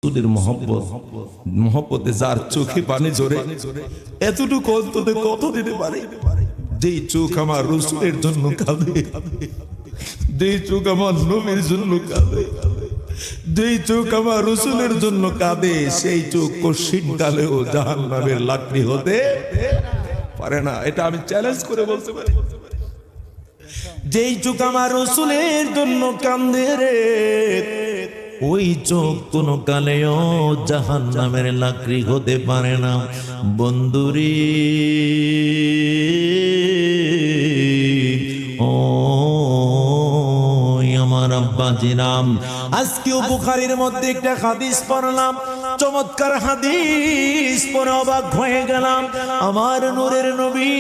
রাসূলের মহব্বতে যার চোখে পানি ঝরে এতটুকু অন্তত কত দিতে পারে। যেই চোখ আমার রাসূলের জন্য কাঁদে, যেই চোখ আমার নবীর জন্য কাঁদে, যেই চোখ আমার রাসূলের জন্য কাঁদে, সেই চোখ কঠিন কালেও জাহান্নামের লাকড়ি হতে পারে না। এটা আমি চ্যালেঞ্জ করে বলতে পারি। যেই চোখ আমার রাসূলের জন্য কাঁদে রে, ওই চোখ কোন কালেও জাহান্নামের লাকড়ি হতে পারে না। বন্ধুরে ও আমার আব্বাজিরাম, আজকেও বুখারীর মধ্যে একটা হাদিস পড়লাম, চমৎকার হাদিস পড়ে অবাক হয়ে গেলাম। আমার নূরের নবী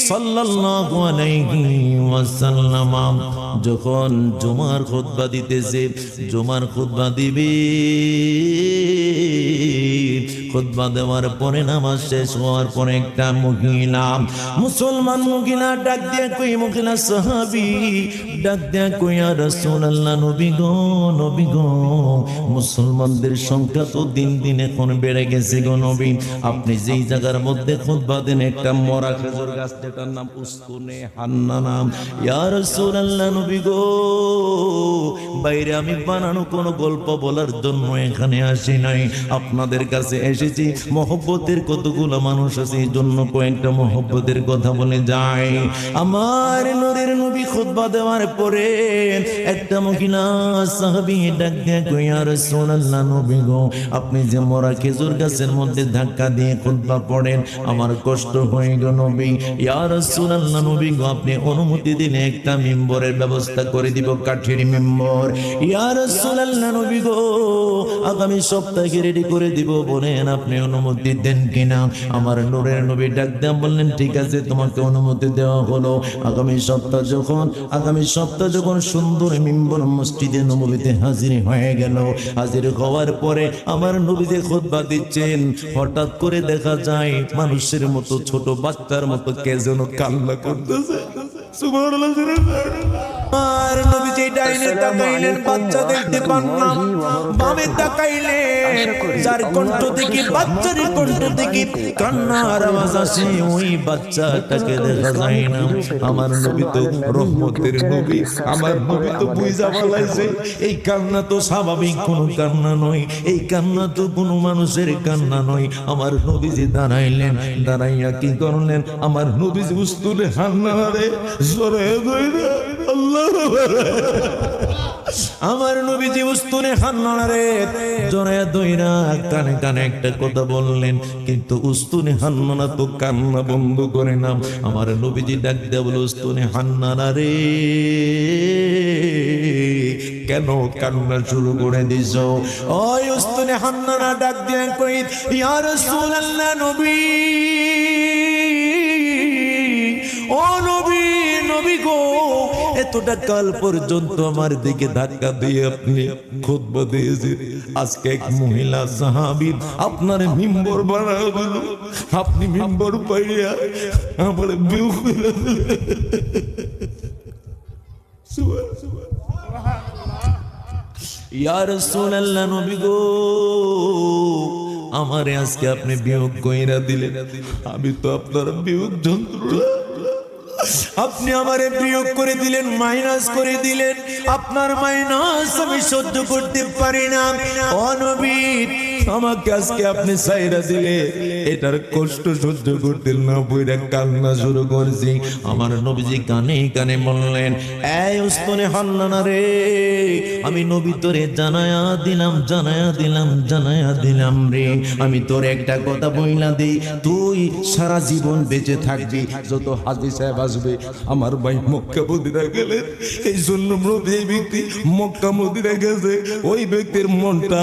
সাল্লাল্লাহু আলাইহি ওয়াসাল্লাম যখন জুমার খুতবা দিতেছে, জুমার খুতবা দিবে, খুতবা দেওয়ার পরে নামাজ শেষ হওয়ার পরে একটা মহিলা, মুসলমান মহিলা ডাক দিয়া কই, মহিলা সাহাবী ডাক দিয়া কই, ইয়া রাসূলুল্লাহ, নবী গো, নবী গো, মুসলমানদের সংখ্যা তো দিন দিন এখন বেড়ে গেছে গো নবী, আপনি যেই জায়গার মধ্যে খুতবা দেন একটা মরা খেজুর গাছ, যেটার নাম উস্তুনে হান্নানা, ইয়া রাসূলুল্লাহ, নবী গো, বাইরে আমি বানানো কোনো গল্প বলার জন্য এখানে আসি নাই, আপনাদের কাছে এসেছি। মহব্বতের কতগুলো মানুষ আছে, এই জন্য কয়েকটা মহব্বতের কথা বলে যায়। আমার নূরের নবী খুতবা দেওয়ার পরে একটা মহিলা সাহাবী ডাক দিয়ে কই, ইয়া রাসূলুল্লাহ, নবী গো, আপনি যে মরা খেজুর গাছের মধ্যে ধাক্কা দিয়ে খুতবা পড়েন, আমার কষ্ট হয়ে গেল নবী। ইয়া রাসূলুল্লাহ, নবী গো, আপনি অনুমতি দিলে একটা মিম্বরের ব্যবস্থা করে দিব, কাঠের মিম্বর। ইয়া রাসূলুল্লাহ, নবী গো, আগামী সপ্তাহে রেডি করে দিব, বলেন আপনি অনুমতি দেন কিনা। আমার নূরের নবী ডাক দিয়ে বললেন, ঠিক আছে, তোমাকে অনুমতি দেওয়া হলো। আগামী সপ্তাহ যখন সুন্দর মিম্বর মসজিদে নববীতে হাজির হয়ে গেল, হাজির হওয়ার পরে আমার নবী যে খুতবা দিচ্ছেন, হঠাৎ করে দেখা যায় মানুষের মতো, ছোট বাচ্চার মতো কে যেন কান্না করতেছে। সুবহানাল্লাহ। আর নবী যে ডাইনে তাকাইলেন, বাচ্চা দেখতে পান না, বামে তাকাইলেন, যার কণ্ঠ থেকে, বাচ্চার কণ্ঠ থেকে কান্নার আওয়াজ আসে, ওই বাচ্চাটাকে দেখা যায় না। আমার নবী তো রহমতের নবী, আমার নবী তো বুঝা ফেলাইছে এই কান্না তো স্বাভাবিক কোনো কান্না নয়, এই কান্না তো কোনো মানুষের কান্না নয়। আমার নবীজি দাঁড়াইলেন, দাঁড়াইয়া কি করলেন, আমার নবীজি উস্তুনে হান্নারে জোরে ধরে আল্লাহ, আমার নবীজি উস্তুনে হান্নারে জোরে ধইরা কানে কানে একটা কথা বললেন, কিন্তু উস্তুনে হান্নানা তো কান্না বন্ধ করে না। আমার নবীজি ডাক দেয়া বলে, উস্তুনে হান্নানা রে, কেন কান্না শুরু করে দিছ? ওই উস্তুনে হান্নানা ডাক দিয়ে কই, ইয়া রাসূলুল্লাহ, নবী, ও নবী, নবী গো, এতটা কাল পর্যন্ত আমার দিকে ধাক্কা দিয়ে আপনি খুতবা দিয়েছেন, আজকে এক মহিলা সাহাবী আপনার মিম্বর বানায় দিল, আপনি মিম্বর পাইয়া আমার বিউ করে দিলেন। ইয়া রাসূলুল্লাহ, নবী গো, আমারে আজকে আপনি বিয়োগ কইরা দিলেন, আমি তো আপনার বিয়োগ যন্ত্রণা, আপনি আমারে বিয়োগ করে দিলেন, মাইনাস করে দিলেন, আপনার মাইনাস আমি সহ্য করতে পারি না। ও নবী, আমাকে আজকে আপনি ছাইরা দিলে, এটার কষ্ট সহ্য করতে না বইরা কান্না শুরু করছি। আমার নবীজি কানে কানে বললেন, এই উস্তুনে হান্নানা রে, আমি নবী তোরে জানায়া দিলাম রে, আমি তোর একটা কথা বইলা দিই, তুই সারা জীবন বেঁচে থাকবি। যত হাজী সাহেব আসবে, আমার ভাই মক্কা মদিনা গেলেন, এই জন্য নবী, এই ব্যক্তি মক্কা মদিনা গেছে, ওই ব্যক্তির মনটা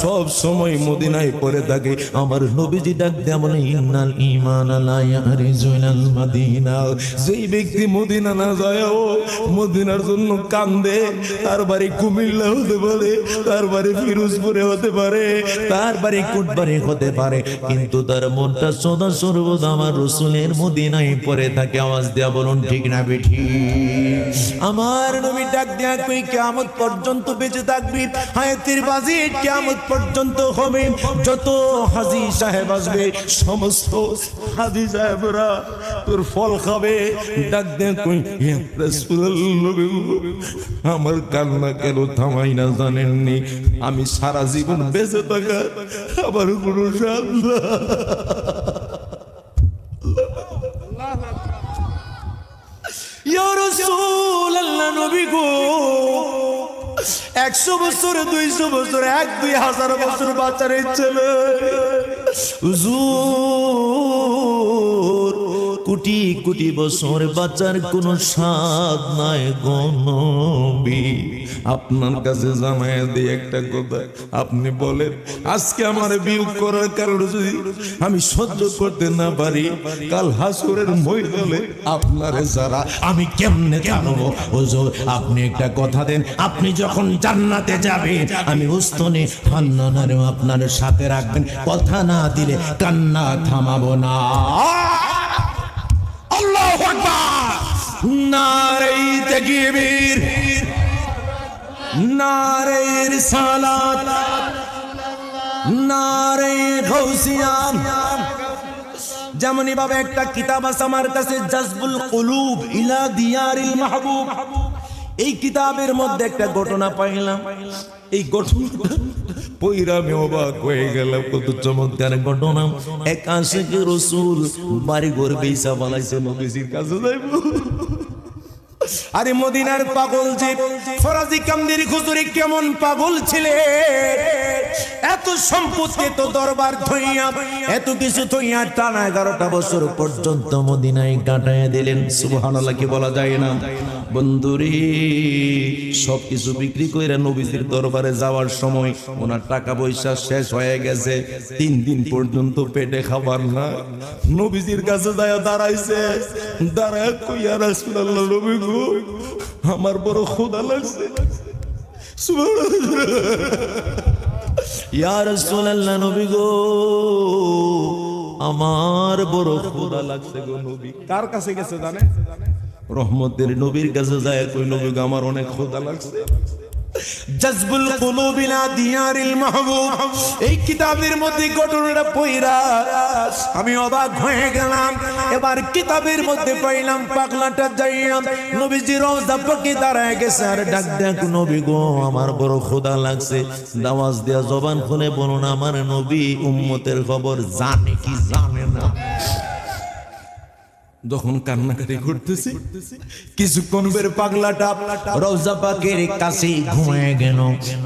সব সময় সময় মদিনায় পড়ে থাকে আমার নবীজি ডাক দেয়া বলে ইন্নাল ঈমান লা ইয়ারিজু ইলাল মাদিনা যেই ব্যক্তি মদিনা না যায় ও মদিনার জন্য কান্দে তার বাড়ি কুমিল্লা হতে পারে তার বাড়ি ফিরোজপুরে হতে পারে তার বাড়ি কোটবাড়ি হতে পারে কিন্তু তার মনটা সদা সর্বদা আমার রাসূলের মদিনায় পড়ে থাকে আওয়াজ দেয়া বলুন ঠিক না বেঠি আমার নবী ডাক দেয়া কই কিয়ামত পর্যন্ত বেঁচে থাকবি হায়াতের বাজি কিয়ামত পর্যন্ত হবে যত হাজী সাহেব আসবে সমস্ত হাজী সাহেবরা তোর ফল খাবে ডাক দেয়া কই ইয়া রাসূলুল্লাহ আমার কান্না কেন থামাই না জানেননি আমি সারা জীবন বেঁচে থাকা আবার কোনো শান্তি ইয়া রাসূলুল্লাহ নবী গো 100 বছর 200 বছর 1-2000 বছর বাঁচার ইচ্ছে হুজুর কোটি কোটি বছর বাঁচার কোনো স্বাদ নাই গো নবী আপনার কাছে জানায় দিয়ে একটা কথা আপনি বলেন আজকে আমার বিয়োগ করার কারণে যদি আমি সহ্য করতে না পারি কাল হাসরের ময়দানে আপনারে যারা আমি কেমনে জানবো হুজুর আপনি একটা কথা দেন আপনি যখন জান্নাতে যাবেন আমি উস্তনে হান্নানারে আপনার সাথে রাখবেন কথা না দিলে কান্না থামাবো না আল্লাহু আকবার নারে তাকবীর নারে রিসালাত নারে গাউসিয়া যেমনই ভাবে একটা কিতাব আছে আমার কাছে জাজবুল কুলুব ইলা দিয়ারিল মাহবুব এই কিতাবের মধ্যে একটা ঘটনা পাইলাম এই ঘটনাটা পয়রা আমি অবাক হয়ে গেলাম কত চমৎকার ঘটনা এক আশিক রাসূল বাড়ি ঘর বেচা বানাইছে নবীজির কাছে যাইবো আরে মদিনার পাগল যে ফরাজি কামদেরি হুজুরে কেমন পাগল ছিলে এত সম্পত্তি তো দরবার ধইয়া এত কিছু ধইয়া টানা 11টা বছর পর্যন্ত মদিনায় কাটায় দিলেন সুবহানাল্লাহ কি বলা যায় না বন্ধুরে সবকিছু বিক্রি কইরা নবীজির দরবারে যাওয়ার সময় ওনার টাকা পয়সা শেষ হয়ে গেছে 3 দিন পর্যন্ত পেটে খাবার না নবীজির কাছে যায় দাঁড়াইছে দাঁড়ায় কই ইয়া রাসূলুল্লাহ নবী গো আমার বড় ক্ষুধা লাগছে সুবহানাল্লাহ ইয়া রাসূলুল্লাহ নবী গো আমার বড় ক্ষুধা লাগছে গো নবী কার কাছে গেছে জানেন রহমতের নবীর কাছে যায় কই নবী গো আমার অনেক ক্ষুধা লাগছে জাজবুল কুলুব ইলা দিয়ারিল মাহবুব এই কিতাবের মধ্যে ঘটনাটা পড়া আমি অবাক হয়ে গেলাম এবার কিতাবের মধ্যে পাইলাম পাগলাটা যাইয়া নবীজি রওজা পাকে দাঁড়ায় গেছে আর ডাক দেয়া নবী গো আমার বড় ক্ষুধা লাগছে দাওয়াজ দেয়া জবান খুলে বলুন আমার নবী উম্মতের খবর জানে কি জানে না যখন কান্নাকাটি করতেছি কিছুক্ষণ বের পাগলাটা রওজা পাকের কাছে ঘুমিয়ে গেল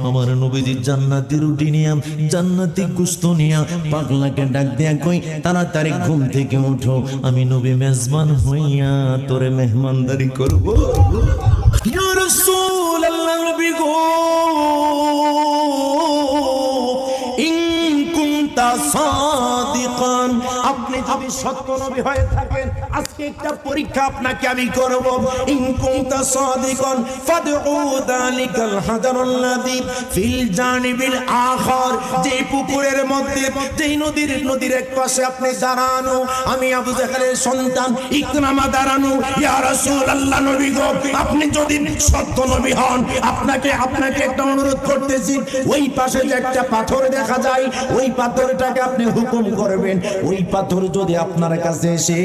আমার নবীজি জান্নাতি রুটি নিয়া জান্নাতি গোশত নিয়া পাগলাকে ডাক দেয়া কই তাড়াতাড়ি ঘুম থেকে ওঠো আমি নবী মেজবান হইয়া তোরে মেহমানদারি করব ইয়া রাসূলুল্লাহ নবী গো ইন কুনতা সাদিকান আপনি যদি সত্য নবী হয়ে থাকেন আজকে একটা পরীক্ষা আপনাকে আমি করব ইন কুনতা সাদিকান ফাদউ যালিকাল হাদারুল্লাযী ফিল জানিবিল আখার যে পুকুরের মধ্যে যেই নদীর এক পাশে আপনি দাঁড়ানো আমি আবু জাহলের সন্তান ইকরামা দাঁড়ানো ইয়া রাসূলুল্লাহ নবী গো আপনি যদি সত্য নবী হন আপনাকে একটা অনুরোধ করতেছি ওই পাশে যে একটা পাথর দেখা যায় ওই পাথরটাকে আপনি হুকুম করবেন ওই পাথর যদি আপনার কাছে এসে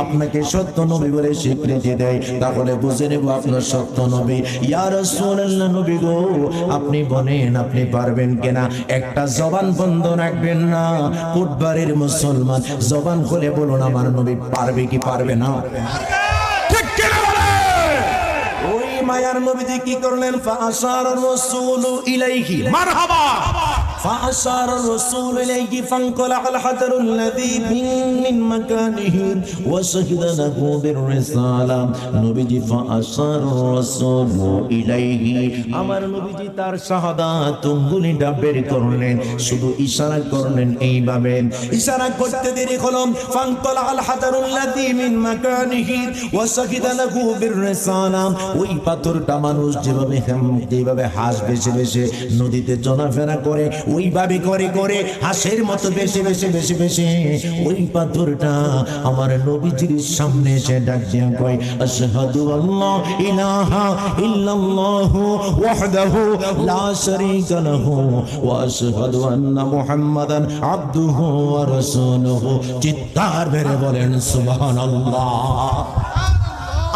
আপনাকে সত্য নবী বলে স্বীকৃতি দেয় তাহলে বুঝে নেব আপনার সত্য নবী ইয়া রাসূলুল্লাহ নবী গো আপনি বলেন আপনি পারবেন কিনা একটা জবান বন্ধ রাখবেন না কোটবাড়ির মুসলমান জবান খুলে বলুন আমার নবী পারবে কি পারবে না ঠিক কিনা ওই মায়ার নবীজি কি করলেন ফাআশারা রাসূলু ইলাইহি মারহাবা فأشار الرسول إليه فانقلع الحجر الذي من مكانه وشهد له بالرسالة নবীজি فأشار الرسول إليه আমার নবীজি তার শাহাদাত আঙ্গুলিটা বের করলেন, শুধু ইশারা করলেন এইভাবে, ইশারা করতে দেরি হলো। فانقلع الحجر الذي من مكانه وشهد له بالرسالة ওই পাথরটা মানুষ যেভাবে হাঁস বেশি বেশি নদীতে চলাফেরা করে ওইভাবে করে করে হাঁসের মতো বেশি বেশি বেশি বেশি ওই পাথরটা আমার নবীজির সামনে এসে ডাক দিয়ে কয় আশহাদু আল্লা ইলাহা ইল্লাল্লাহু ওয়াহদাহু লা শারীকা লাহু ওয়া আশহাদু আন্না মুহাম্মাদান আবদুহু ওয়া রাসূলুহু। চিৎকার মেরে বলেন সুবহানাল্লাহ।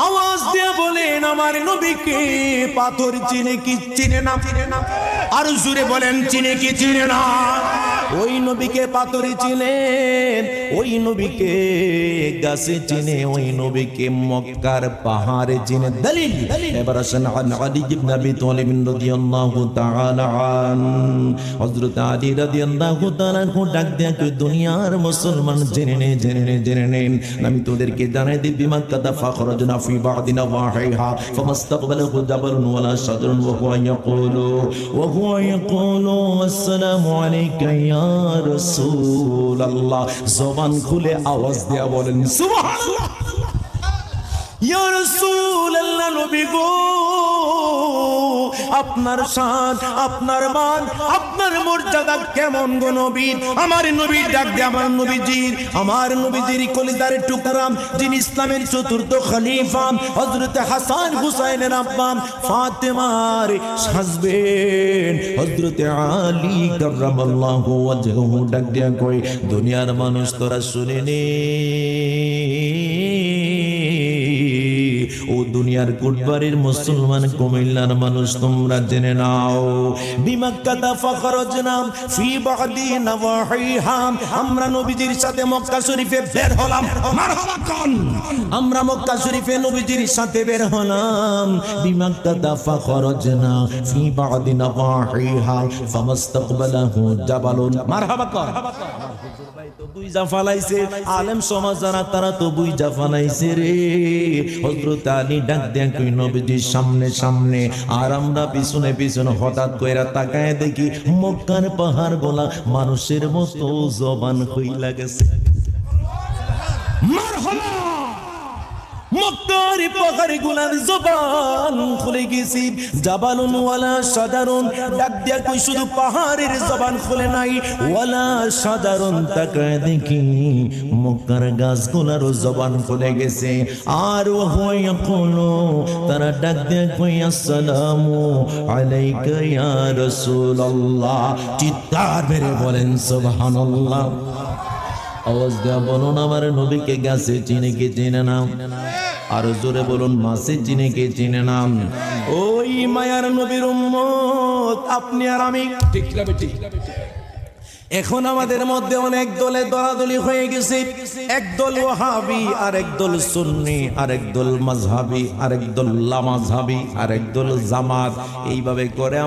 আওয়াজ দিয়ে বলেন আমার নবীকে পাথর চিনে কি চিনে না? আর জোরে বলেন চিনে কি চিনে না? ওই নবীকে পাথরে চিনে, ওই নবীকে গাছে চিনে, ওই নবীকে মক্কার পাহাড়ে চিনে। দলিল এবার আসেন আলী ইবনে আবি তালিব রাদিয়াল্লাহু তাআলা আন হযরত আলী রাদিয়াল্লাহু তাআলা ডাক দেয়া কই দুনিয়ার মুসলমান জেনে নে জেনে নে জেনে নে আমি তোদেরকে জানাই দিই বিমা কাদা ফাখরাজনা ফি বাদিনা ওয়াহিহা ফামাস্তাকবালাহু জাবালুন ওয়ালা শাজারুন ওয়া হুয়া ইয়াকুলু আসসালামু আলাইকা ইয়া রাসূলুল্লাহ। জবান খুলে আওয়াজ দেয়া বলেন সুবহানাল্লাহ। ইয়া রাসূলুল্লাহ নবী গো আপনার শান, আপনার মান, আপনার মর্যাদা কেমন গো নবী? আমার নবী ডাক দিয়ে আমার নবীজির কলিজার টুকরা যিনি ইসলামের চতুর্থ খলিফা হযরত হাসান হুসাইনের আব্বা ফাতেমার সাজবেন হযরত আলী কাররামাল্লাহু ওয়াজহু ডাক দিয়ে কই দুনিয়ার মানুষ তোরা শুনে নে, ও দুনিয়ার কুটবাড়ির মুসলমান কুমিল্লার মানুষ তোমরা জেনে নাও বিমাক্কাতা ফাখরাজনা ফি বাদি নওয়াহিহা আমরা নবীজির সাথে মক্কা শরীফে বের হলাম। মারহাবা কোন আমরা মক্কা শরীফে নবীজির সাথে বের হলাম। বিমাক্কাতা ফাখরাজনা ফি বাদি নওয়াহিহা ফামাস্তাকবালাহু জাবালুন। মারহাবা কোন বুইজা ফালাইছে আলেম সমাজ যারা তারা তো বুইজা ফালাইছে রে। হযরত আলী ডাক দেন কই নবীজির সামনে সামনে আর আমরা পিছনে পিছনে হঠাৎ কইরা তাকায় দেখি মক্কার পাহাড় গোলা মানুষের মতো জবান হইলা গেছে। মারহাবা মক্কার পাহাড় গোলার জবান খুলে গেছে। জাবালুন ওয়ালা শাজারুন ডাক দিয়া কই শুধু পাহাড়ের জবান খুলে নাই ওয়ালা শাজারুন তাকায় দেখি মক্কার গাছগুলারও জবান খুলে গেছে। আর ওয়া ইয়াকুলু তারা ডাক দিয়া কই আসসালামু আলাইকা ইয়া রাসূলুল্লাহ। চিৎকার মেরে বলেন সুবহানাল্লাহ। আওয়াজ দেয়া বলুন আমার নবীকে গাছে চিনে কি চিনে না? আর জোরে বলুন মাছে চিনে কে চিনে না? ওই মায়ার নবীর উম্মত আপনি আর আমি। ঠিক না বেটি? এখন আমাদের মধ্যে অনেক দলে দলাদলি হয়ে গেছে। একদল ওয়াহাবি, আরেক দল সুন্নি, আরেক দল মাযহাবি, আরেক দল লামাযহাবি, আরেক দল জামাত। এইভাবে করে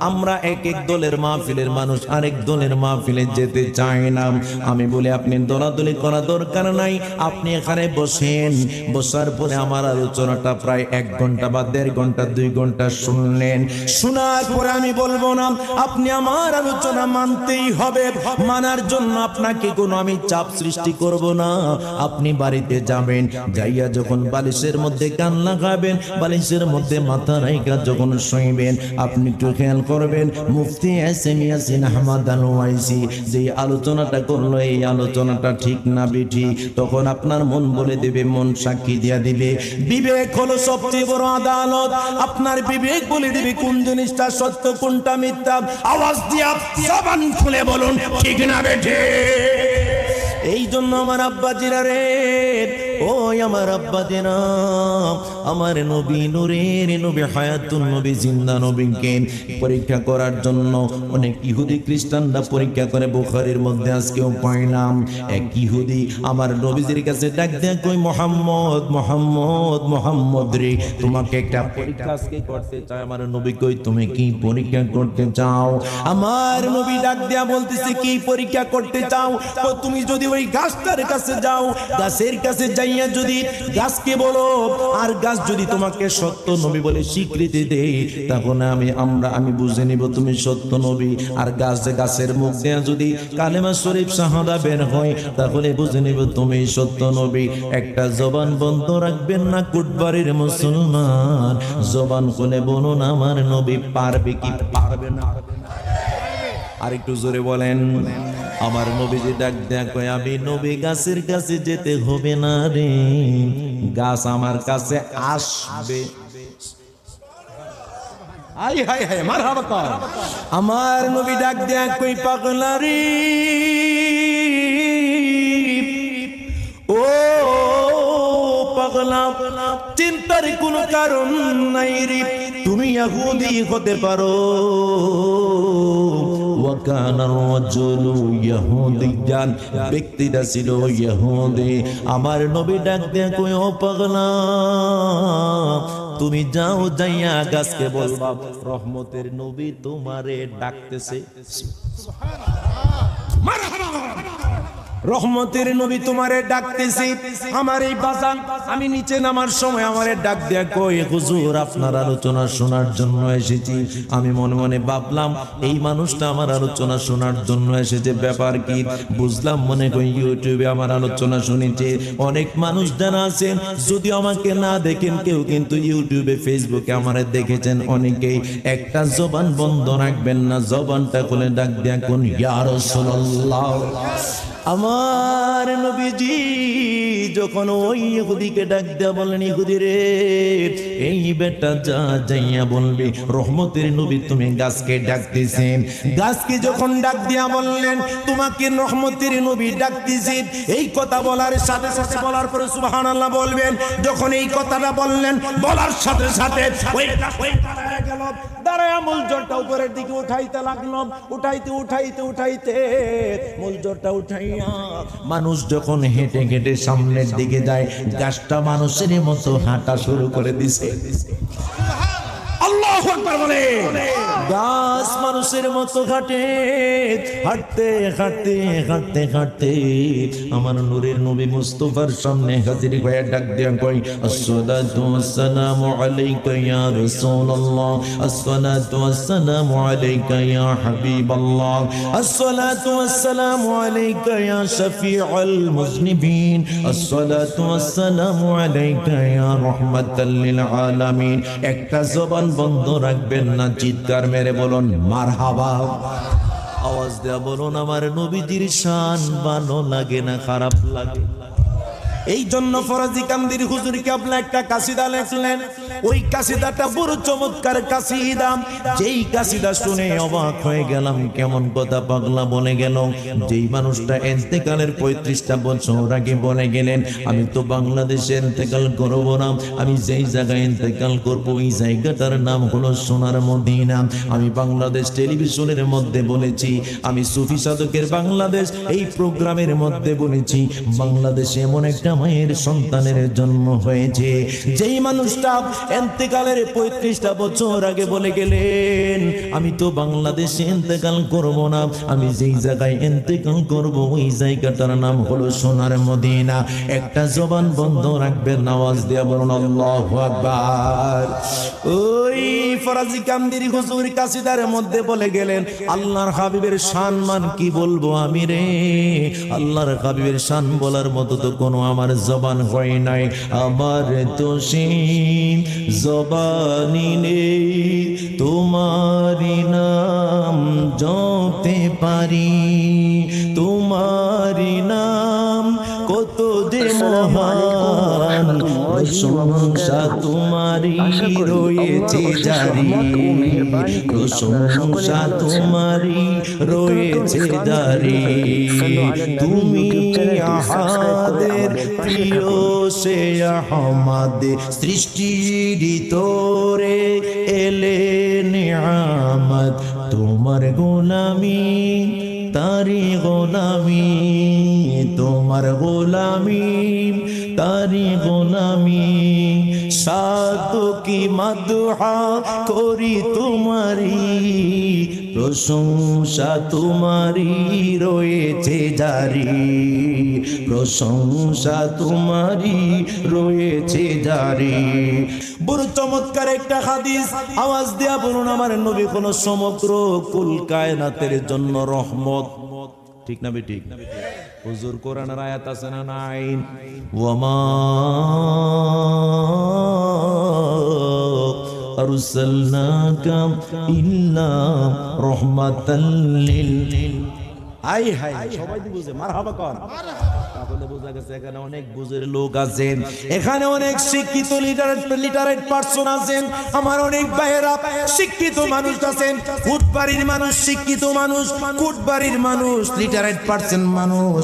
আমরা এক এক দলের মাহফিলের মানুষ আরেক দলের মাহফিলে যেতে চাই না। আমি বলি আপনি দলাদলি করা দরকার নাই, আপনি এখানে বসেন। বসার পরে আমার আলোচনাটা প্রায় 1 ঘন্টা বা 1.5 ঘন্টা 2 ঘন্টা শুনলেন। শোনার পরে আমি বলবো না আপনি আমার আলোচনা মানতেই হবে। মানার জন্য আপনাকে কোনো আমি চাপ সৃষ্টি করব না। আপনি বাড়িতে যাবেন, যাইয়া যখন বালিশের মধ্যে কান লাগাবেন, বালিশের মধ্যে মাথা রাইখা যখন শুইবেন, আপনি একটু খেয়াল করবেন মুফতি এসএম ইয়াসিন আহমদ আল-ওয়াইসি যে আলোচনাটা করলো এই আলোচনাটা ঠিক না বেঠিক, তখন আপনার মন বলে দেবে, মন সাক্ষী দিয়া দিবে। বিবেক হলো সবচেয়ে বড় আদালত। আপনার বিবেক বলে দেবে কোন জিনিসটা সত্য কোনটা মিথ্যা। আওয়াজ দিয়া জবান খুলে বলুন ঠিক না বেঠিক? এই জন্য আমার আব্বাজিরা রে ওই আমার আব্বাদেরা, আমার নবী নূরের নবী হায়াতুল নবী জিন্দা নবীকে পরীক্ষা করার জন্য অনেক ইহুদি খ্রিস্টানরা পরীক্ষা করে। বুখারীর মধ্যে আজকেও পাইলাম এক ইহুদি আমার নবীজির কাছে ডাক দেয়, কই মুহাম্মদ মুহাম্মদ মুহাম্মদ রে, তোমাকে একটা পরীক্ষা আজকে করতে চাই। আমার নবী কই, তুমি কি পরীক্ষা করতে চাও? আমার নবী ডাক দেয়া বলতেছে, কি পরীক্ষা করতে চাও? তুমি যদি ওই গাছটার কাছে যাও, গাছের কাছে যাইয়া যদি গাছকে বলো, আর গাছ যদি তোমাকে সত্য নবী বলে স্বীকৃতি দেয়, তাহলে আমি বুঝে নিব তুমি সত্য নবী। আর গাছের মুখ দেয়া যদি কালেমা শরীফ শাহাদা বের হয়, তাহলে বুঝে নিব তুমি সত্য নবী। একটা জবান বন্ধ রাখবেন না কুটবাড়ির মুসলমান, জবান খুলে বলুন আমার নবী পারবে কি পারবে না? আর একটু জোরে বলেন। আমার নবীজি ডাক দেয়া কয়, আমি নবী গাছের কাছে যেতে হবে না রে, গাছ আমার কাছে আসবে। আই হাই হাই মারহাবা কর। আমার নবী ডাক দেয়া কই, পাগলা রে, ও পাগলা, চিন্তার কোনো কারণ নাই রে, তুমি ইহুদি হতে পারো। ব্যক্তিটা ছিল ইহুদি। আমার নবী ডাক দেয়া কই, ও পাগলা, তুমি যাও, যাইয়া গাছকে বলবা রহমতের নবী তোমারে ডাকতেছে। রহমতের নবী তোমারে ডাকতেছে। আমার এই বাজান, আমি নিচে নামার সময় আমারে ডাক দেয়া কই, হুজুর আপনার আলোচনা শোনার জন্য এসেছি। আমি মনে মনে ভাবলাম এই মানুষটা আমার আলোচনা শোনার জন্য এসেছে, ব্যাপার কি? বুঝলাম মনে করি ইউটিউবে আমার আলোচনা শুনেছে। অনেক মানুষ যারা আছেন, যদি আমাকে না দেখেন কেউ, কিন্তু ইউটিউবে ফেসবুকে আমারে দেখেছেন অনেকেই। একটা জবান বন্ধ রাখবেন না, জবানটা খুলে ডাক দেয়া কোন, ইয়া রাসূলুল্লাহ। আমার নবীজি যখন ওই ইহুদিকে ডাক দেয়া বললেন, ইহুদি রে, এই বেটা যা যাইয়া বলবি রহমতের নবী তুমি গাছকে ডাকতেছেন। গাছকে যখন ডাক দিয়া বললেন, তোমাকে রহমতের নবী ডাকতেছেন, এই কথা বলার সাথে সাথে, বলার পরে সুবহানাল্লাহ বলবেন। যখন এই কথাটা বললেন, বলার সাথে সাথে দাঁড়ায় মূলজোরটা উপরের দিকে উঠাইতে লাগলো। উঠাইতে মূলজোরটা উঠাইয়া মানুষ যখন হেঁটে হেঁটে সামনের দিকে যায়, গাছটা মানুষের মতো হাঁটা শুরু করে দিছে। আল্লাহু আকবার বলে। গাছ মানুষের মতো হাঁটে, হাঁটতে হাঁটতে হাঁটতে হাঁটতে আমার নূরের নবী মুস্তাফার সামনে হাজির হয়ে ডাক দেয়া কই, আসসালাতু ওয়াসসালামু আলাইকা ইয়া রাসূলুল্লাহ, আসসালাতু ওয়াসসালামু আলাইকা ইয়া হাবিবাল্লাহ, আসসালাতু ওয়াসসালামু আলাইকা ইয়া শাফিউল মুজনিবিন, আসসালাতু ওয়াসসালামু আলাইকা ইয়া রাহমাতাল লিল আলামিন। একটা জবান বন্ধ রাখবেন না, চিৎকার মেরে বলুন মারহাবা। আওয়াজ দেয়া বলুন আমার নবীজির শান ভালো লাগে না খারাপ লাগে? এই জন্য ফরাজি কামদির হুজুর কেবলা একটা কাসিদা লেখলেন। ওই কাসিদাটা বড় চমৎকার কাসিদা, যেই কাসিদা শুনে অবাক হয়ে গেলাম, কেমন কথা পাগলা বলে গেল। যেই মানুষটা ইন্তেকালের 35টা বছর আগে বলে গেলেন, আমি তো বাংলাদেশে ইন্তেকাল করব না, আমি যেই জায়গায় ইন্তেকাল করব ওই জায়গাটার নাম হলো সোনার মদিনা। আমি বাংলাদেশ টেলিভিশনের মধ্যে বলেছি, আমি সুফি সাধকের বাংলাদেশ এই প্রোগ্রামের মধ্যে বলেছি, বাংলাদেশে এমন একটা মায়ের সন্তানের জন্ম হয়েছে, যেই মানুষটা ইন্তেকালের 35টা বছর আগে বলে গেলেন, আমি তো বাংলাদেশে ইন্তেকাল করব না, আমি যেই জায়গায় ইন্তেকাল করব ওই জায়গাটার নাম হলো সোনার মদিনা। একটা জবান বন্ধ রাখবেন, আওয়াজ দেয়া বলুন আল্লাহু আকবার। ওই ফরাজি কামদির হুজুর কাসিদার মধ্যে বলে গেলেন, আল্লাহর হাবিবের সম্মান কি বলবো আমি রে, আল্লাহর হাবিবের শান বলার মতো তো কোনো আমার জবান হয় নাই। আমার তো সেই জবানি নেই, তোমারি নাম জপতে পারি, তোমারি নাম কত যে মহান, প্রশংসা তোমারই রয়েছে জারি, প্রশংসা তোমারই রয়েছে জারি। তুমি আহাদের প্রিয় সে আহমদ, সৃষ্টির তোরে এলে নিয়ামত। তোমার গোলামি তারি গোলামি, তোমার গোলামি তারি গোলামি। সাত কি মদহা করি তোমারি, প্রশংসা তোমারি রয়েছে জারি, প্রশংসা তোমারি রয়েছে জারি। বড় চমৎকার একটা হাদিস, আওয়াজ দেয়া বলুন আমার নবী কোন সমগ্র কুল কায়নাতের জন্য রহমত। ঠিক না বেটি? হুজুর কোরআনের আয়াত আছে না নাই? ওয়ামা আরসালনাকা ইল্লা রাহমাতাল লিল। আই হাই সবাই বুঝে মারহাবা কর। তাহলে বোঝা গেছে এখানে অনেক বুঝের লোক আছেন, এখানে অনেক শিক্ষিত লিটারেট পারসন আছেন। আমার অনেক ভাইয়েরা শিক্ষিত মানুষ আছেন, কুটবাড়ির মানুষ শিক্ষিত মানুষ, কুটবাড়ির মানুষ লিটারেট পারসন মানুষ,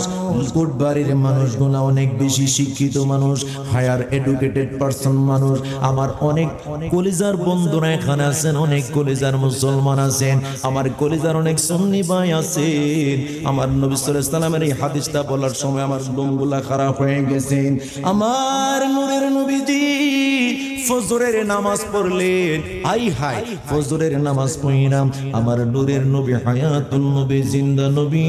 কুটবাড়ির মানুষগুলো অনেক বেশি শিক্ষিত মানুষ, হায়ার এডুকেটেড পারসন মানুষ। আমার অনেক কলিজার বন্ধুরা এখানে আছেন, অনেক কলিজার মুসলমান আছেন, আমার কলিজার অনেক সুন্নি ভাই আছেন। আমার নবী সাল্লাল্লাহু আলাইহি ওয়াসাল্লামের এই হাদিসটা বলার সময় আমার দমগুলা খারাপ হয়ে গেছে। আমার নূরের নবীজি ফজরের নামাজ পড়লেন, আই হাই ফজরের নামাজ পড়িলাম। আমার নূরের নবী হায়াতুন নবী, জিন্দা নবী,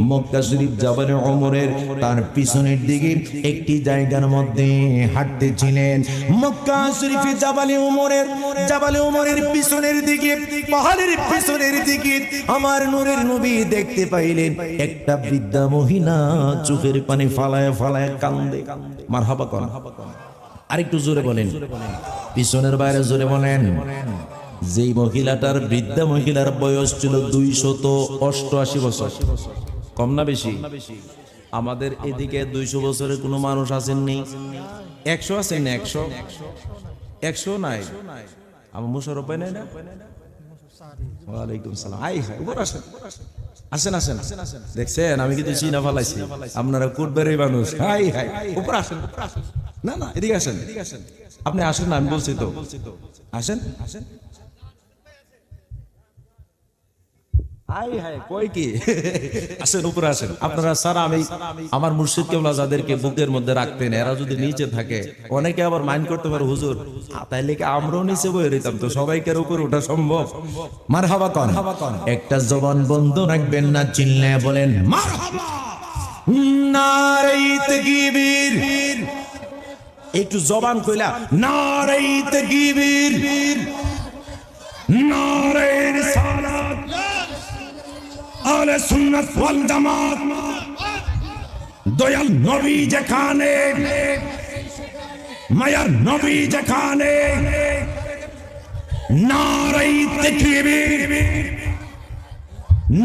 মক্কা শরীফ জাবালে ওমরের তার পিছনের দিকে একটি জায়গার মধ্যে হাঁটতেছিলেন। মক্কা শরীফে জাবালে ওমরের পিছনের দিকে, পাহাড়ের পিছনের দিকে আমার নূরের নবী দেখতে পাইলেন একটা বৃদ্ধা মহিলা চোখের পানি ফালায় ফালায় কান্দে। মারহাবা কর। আরেকটু জোরে বলেন, পিছনের বাইরে জোরে বলেন। যেই মহিলাটার, বৃদ্ধা মহিলার বয়স ছিল 288 বছর। কম না বেশি? আমাদের এদিকে 200 বছরের কোনো মানুষ আসেননি? 100 আছেন না? 100 নাই? আমার মুশারফ ভাই নাই না? ওয়ালাইকুম সালাম। আই হাই উপর আসেন, আসেন আসেন। দেখছেন আমি কিন্তু চিনা ফেলাইছি, আপনারা কুটবাড়ির মানুষ। হাই হাই উপর আসেন। না না এদিকে আসেন, আপনি আসেন না, আমি বলছি তো আসেন আসেন। হাই হাই কই কি? আসেন উপরে আসেন। আপনারা স্যার, আমি আমার মুর্শিদ কেবলা যাদেরকে বুকের মধ্যে রাখতেন, এরা যদি নিচে থাকে, অনেকে আবার মাইন্ড করতে পারে হুজুর তাইলে কি আমরাও নিচে বয়ে রইতাম, তো সবাইকে উপরে ওঠা সম্ভব? মারহাবা কন। একটা জবান বন্ধ রাখবেন না, চিল্লে বলেন মারহাবা। নারে তাকবীর। একটু জবান কইলা নারে তাকবীর, নারে রিসালাত, আহলে সুন্নাত ওয়াল জামাত। দয়াল নবী যেখানে, মায়ার নবী যেখানে, নারে তাকবীর,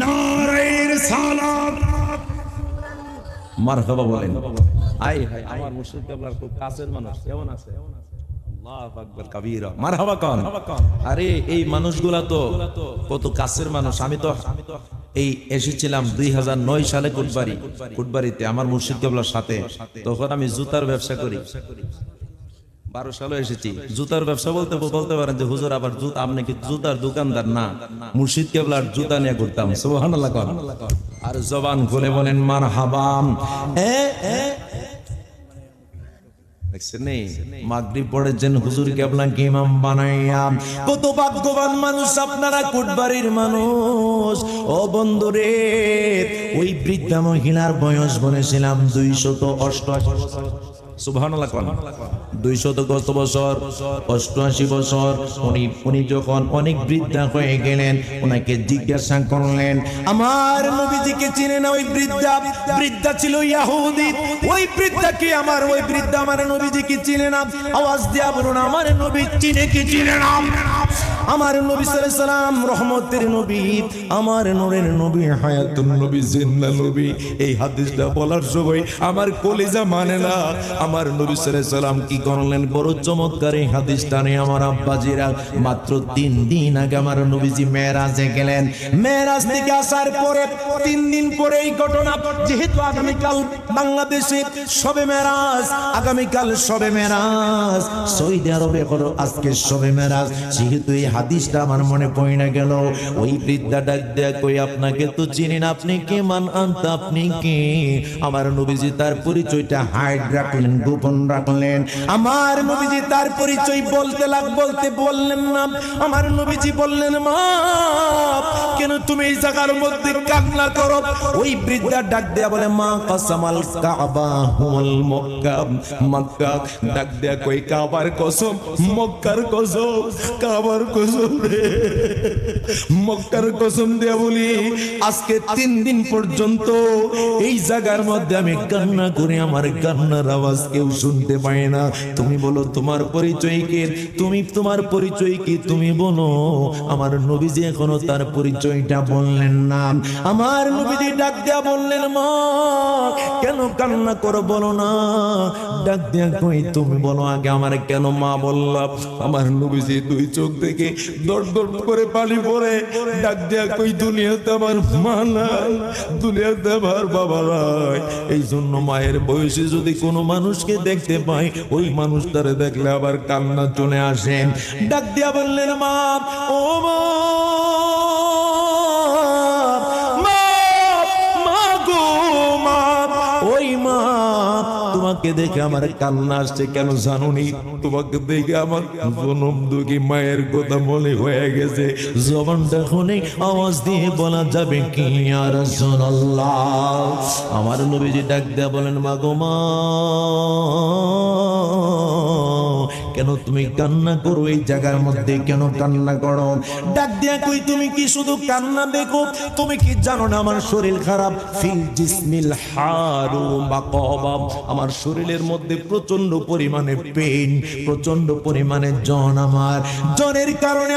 নারে রিসালাত। মারহাবা বলেন। আই হাই আমার মুর্শিদ কেবলার খুব কাছের মানুষ কেমন আছে? আল্লাহু আকবার কাবীরা। মারহাবা কোন। আরে এই মানুষগুলা তো কত কাছের মানুষ। আমি তো এই এসেছিলাম 2009 সালে কুটবাড়িতে আমার মুর্শিদ কেবলার সাথে। তখন আমি জুতার ব্যবসা করি। 12 সালে এসেছি। জুতার ব্যবসা বলতে পারেন যে হুজুর আবার জুতা, আপনি কি জুতার দোকানদার? না, মুর্শিদ কেবলার জুতা নিয়ে ঘুরতাম। সুবহানাল্লাহ। আর জবান খুলে বলেন মারহাবা। মাগরিব পড়েছেন হুজুর কেবলাকে ইমাম বানাইয়া। কত ভাগ্যবান মানুষ আপনারা, কুটবাড়ির মানুষ। ও বন্ধুরে, ওই বৃদ্ধা মহিলার বয়স বলেছিলাম 288 বছর। সুবহানাল্লাহ। 200 বছর, 88 বছর। উনি যখন অনেক বৃদ্ধা হয়ে গেলেন, ওনাকে জিজ্ঞাসা করলেন আমার নবীজিকে চিনে না? ওই বৃদ্ধা ছিল ইহুদি। ওই বৃদ্ধাকে ওই বৃদ্ধা আমার নবীজিকে চিনে না? আওয়াজ দিয়া বলুন আমার নবী চিনে কি চিনে না? আমার নবী সাল্লাল্লাহু আলাইহি সাল্লাম রহমতের নবী, আমার নূরের নবী, হায়াতুন নবী, জিন্দা নবী। এই হাদিসটা বলার সময় আমার কলিজা মানে না। আমার নবী সাল্লাল্লাহু আলাইহি সাল্লাম কি করলেন, বড় চমৎকার এই হাদিসটা নিয়ে আমার আব্বাজিরা মাত্র 3 দিন আগে আমার নবীজি মেরাজে গেলেন। মেরাজ থেকে আসার পরে 3 দিন পরে এই ঘটনা, যেহেতু আগামীকাল বাংলাদেশে শবে মেরাজ, আগামীকাল শবে মেরাজ, সৌদি আরবে হলো আজকে শবে মেরাজ, যেহেতু এই হাদিসটা আমার মনে পড়ে না গেল। ওই বৃদ্ধা ডাক দেয়া কই, আপনাকে তো চিনি না, আপনি কে? মান আনতা, আপনি কে? আমার নবীজি তার পরিচয়টা হাইড রাখলেন, গোপন রাখলেন। আমার নবীজি তার পরিচয় বলতে বললেন না। আমার নবীজি বললেন, মা কেন তুমি এই জায়গার মধ্যে কান্না করো? ওই বৃদ্ধা ডাক দেয়া বলে, মা কসমাল কাবা হুল মক্কা, মক্কা। ডাক দেয়া কই, কাবার কসম, মক্কার কসম, কাবার কসম রে, মক্কার কসম দেয়া বলি আজকে 3 দিন পর্যন্ত এই জায়গার মধ্যে আমি কান্না করে আমার কান্নার আওয়াজ কেউ শুনতে পায় না। তুমি বলো তোমার পরিচয় কি? তুমি তোমার পরিচয় কি? তুমি বলো। আমার নবীজি এখনো তার পরিচয়টা বললেন না। আমার নবীজি ডাক দেয়া বললেন, মা কেন কান্না করো, বলো না। ডাক দেয়া কই, তুমি বলো আগে আমার কেন মা বললাম। আমার নবীজি 2 চোখ থেকে দর দর করে পানি পড়ে ডাক দেয়া কই, দুনিয়াতে আমার মা নাই, দুনিয়াতে আমার বাবা নাই। এই জন্য মায়ের বয়সে যদি কোনো মানুষকে দেখতে পাই, ওই মানুষটারে দেখলে আবার কান্না চলে আসে। ডাক দিয়া বললেন, মা ও মা, তোমাকে দেখে আমার কান্না আসছে কেন জানুনি? তোমাকে দেখে আমার জনম দুঃখী মায়ের কথা মনে হয়ে গেছে। জবানটা শুনে আওয়াজ দিয়ে বলা যাবে কি, ইয়া রাসূলুল্লাহ। আমার নবীজি ডাক দেয়া বলেন, মা গো মা, কেন তুমি কান্না করো? এই জায়গার মধ্যে কেন কান্না করো? ডাক দিয়া কই, তুমি কি শুধু কান্না দেখো? তুমি কি জানো না আমার শরীর খারাপ? ফিল জিসমিল হারু মাকাবা, আমার শরীরের মধ্যে প্রচন্ড পরিমাণে পেইন, প্রচন্ড পরিমাণে জ্বর। আমার জ্বরের কারণে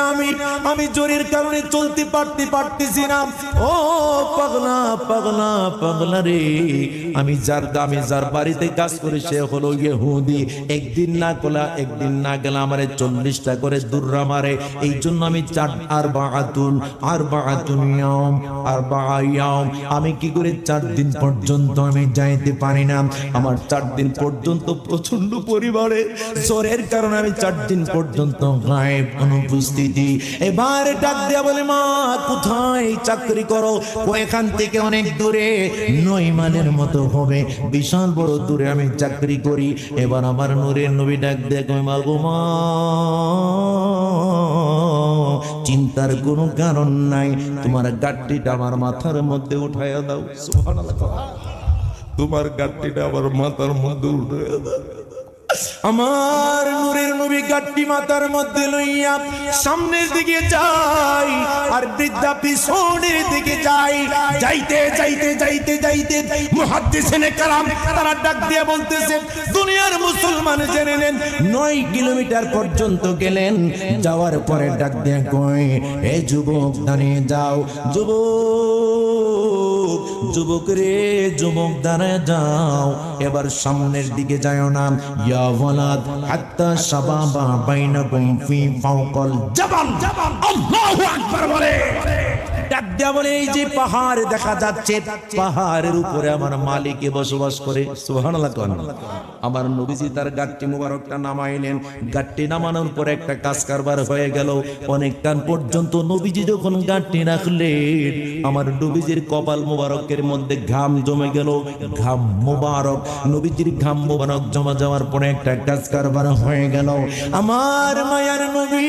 আমি জ্বরের কারণে চলতে পারতেছি না। ও পাগলা পাগলা পাগলা রে, আমি যার বাড়িতে কাজ করি সে হলো ইহুদি। একদিন না গেলে আমারে 40টা করে দুর্রা মারে। এই জন্য আমি 4 ইয়াম আমি কি করে 4 দিন পর্যন্ত আমি যাইতে পারি না। আমার 4 দিন পর্যন্ত প্রচন্ড পরিমাণে জ্বরের কারণে আমি 4 দিন পর্যন্ত গায়েব, অনুপস্থিতি। এবার ডাক দেয়া বলে, মা কোথায় চাকরি করো? এখান থেকে অনেক দূরে, 9 মাইলের মতো হবে, বিশাল বড় দূরে আমি চাকরি করি। এবার আমার নূরের নবী ডাক দেয়া কই, মা গো মা, চিন্তার কোনো কারণ নাই, তোমার গাট্টিটা আমার মাথার মধ্যে উঠাইয়া দাও। সুবহানাল্লাহ, তোমার গাট্টিটা আমার মাথার মধ্যে উঠাইয়া দাও। আমার নূরের নবী গাট্টি মাথার মধ্যে লইয়া সামনের দিকে যাই, আর বৃদ্ধা পিছনের দিকে যাই। যাইতে যাইতে যাইতে যাইতে মুহাদ্দিসিনে কেরাম তারা ডাক দিয়ে বলতেছে, দুনিয়ার মুসলমান জেনে নেন 9 কিলোমিটার পর্যন্ত গেলেন। যাওয়ার পরে ডাক দিয়ে কই, এ যুবক দাঁড়িয়ে যাও, যুবক রে, যুবক দাঁড়িয়ে যাও, এবার সামনের দিকে যাও না। ইয়া ওয়ালাদ হাত্তা শাবাবা বাইনাকুম ফি ফাওকাল জাবাল, আল্লাহু আকবার বলে ডাক দেয়া বলে, এই যে পাহাড় দেখা যাচ্ছে, পাহাড়ের উপরে আমার মালিকে বসবাস করে। সুবহানাল্লাহ। আমার নবীজি তার গাট্টি মুবারকটা নামাইলেন। গাট্টি নামানোর পরে একটা কাজ কারবার হয়ে গেল। অনেকক্ষণ পর্যন্ত নবীজি যখন গাট্টি রাখলেন, আমার নবীজির কপাল মুবারকের মধ্যে ঘাম জমে গেল। ঘাম মুবারক, নবীজির ঘাম মুবারক জমা যাওয়ার পরে একটা কাজ কারবার হয়ে গেল। আমার মায়ার নবী,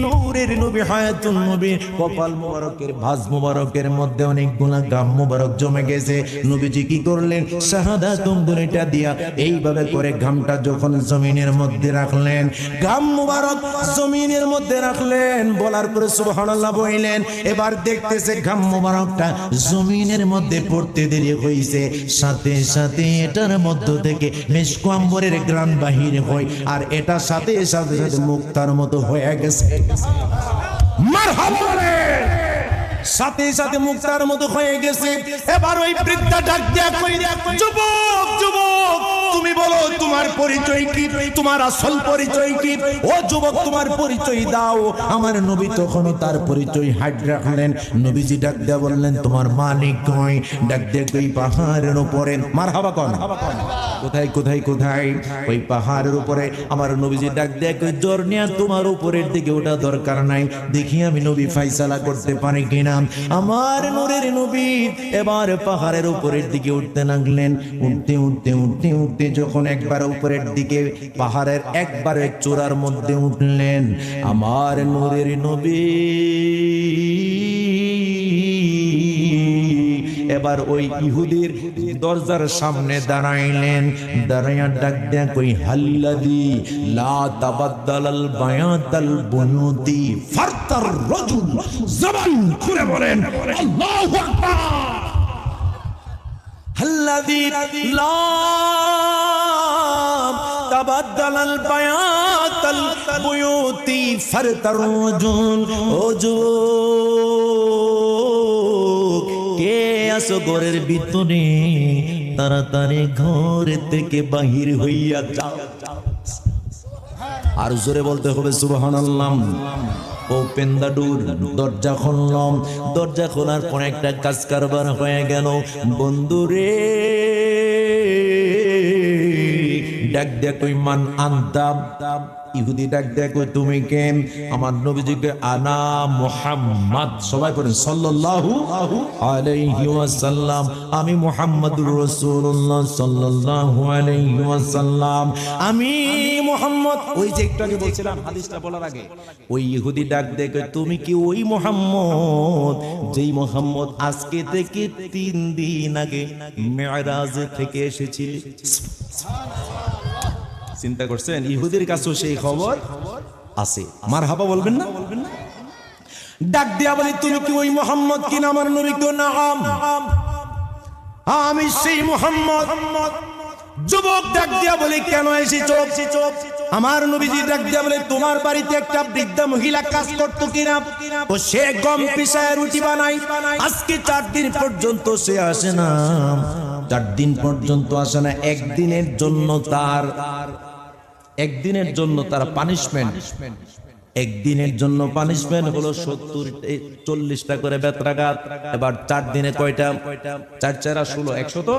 নূরের নবী, হায়াতুন নবী কপাল মুবারকের ভাজ মুবারকের মধ্যে অনেকগুলা গাম মুবারক জমে গেছে। নবীজি কি করলেন, শাহাদাত দুইটা দিয়া এইভাবে করে ঘামটা যখন জমিনের মধ্যে রাখলেন, গাম মুবারক জমিনের মধ্যে রাখলেন, বলার পরে সুবহানাল্লাহ বললেন। এবার দেখতেছে ঘাম মুবারকটা জমিনের মধ্যে পড়তে দেরি হইছে, সাথে সাথে এটার মধ্য থেকে মিশক আম্বরের ঘ্রাণ বাহির হয়, আর এটা সাথে সাথে মুক্তার মতো হয়ে গেছে। মারহাবা বলেন। সাথে সাথে মুক্তার মতো হয়ে গেছে। এবার ওই বৃদ্ধা ডাক দিয়া কই, যুবক যুবক তুমি বলো তোমার পরিচয় কি, তোমার আসল পরিচয় কি? ও যুবক তোমার পরিচয় দাও। আমার নবী তখন তার পরিচয় হাত রাখলেন। নবীজি ডাক দিয়া বললেন, তোমার মালিক কই? ডাক দিয়া কই, পাহাড়ের উপরে। মারহাবা কোন? কোথায় কোথায় কোথায়? ওই পাহাড়ের উপরে। আমার নবীজি ডাক দিয়া কই, জোর নিয়া তোমার উপরের দিকে ওটা দরকার নাই, দেখি আমি নবী ফাইসালা করতে পারি কিনা। আমার নূরের নবী এবার পাহাড়ের উপরের দিকে উঠতে লাগলেন। উঠতে উঠতে উঠতে উঠতে যখন একবার উপরের দিকে পাহাড়ের একবারে চূড়ার মধ্যে উঠলেন, আমার নূরের নবী এবার ওই ইহুদির দরজার সামনে দাঁড়াইলেন। দাঁড়াইয়া ডাক দেয়া কই, হাল্লাযী লা তাবাদদালাল বায়াতাল বুনুতি ফারতার রাজুল। জবান খুলে বলেন আল্লাহু আকবার। হাল্লাযী লা তাবাদদালাল বায়াতাল বুনুতি ফারতার রাজুল। ও কে আসো ঘরের ভিতরে, তাড়াতাড়ি ঘর থেকে বাহির হইয়া যাও। আর জোরে বলতে হবে সুবহানাল্লাহ। ওপেন দ্য ডোর, দরজা খুললাম। দরজা খোলার পর একটা কাজ কারবার হয়ে গেল। বন্ধুরে ডাক দেয়া কই, মান আনতাম? ইহুদি ডাক দেয়া কই, তুমি কে? আমার নবীজিকে, আনা মুহাম্মদ। সবাই বলেন সাল্লাল্লাহু আলাইহি ওয়াসাল্লাম। আমি মুহাম্মদুর রাসূলুল্লাহ সাল্লাল্লাহু আলাইহি ওয়াসাল্লাম। আমি মুহাম্মদ। ওই যে একটু আগে বলছিলাম হাদিসটা বলার আগে, ওই ইহুদি ডাক দেয়া কই, তুমি কি ওই মুহাম্মদ যেই মুহাম্মদ আজকে থেকে 3 দিন আগে মেরাজ থেকে এসেছিল? চিন্তা করছেন? ইহুদির কাছেও সেই খবর আছে। মারহাবা বলবেন না? ডাক দিয়া বলি, তুমি কি ওই মুহাম্মদ কিনা? আমার নবী কো, নাম, আমি সেই মুহাম্মদ। যুবক ডাক দিয়া বলে, কেন এসেছো? আমার নবীজি ডাক দিয়া বলে, তোমার বাড়িতে একটা বৃদ্ধা মহিলা কাজ করতো কিনা? ও সে গম পিষায় রুটি বানাই, আজকে 4 দিন পর্যন্ত সে আসে না। 4 দিন পর্যন্ত আসে না। একদিনের জন্য তার পানিশমেন্ট, একদিনের জন্য পানিশমেন্ট হলো 40টা করে বেত্রাঘাত। এবার 4 দিনে কয়টা? 4 4 16,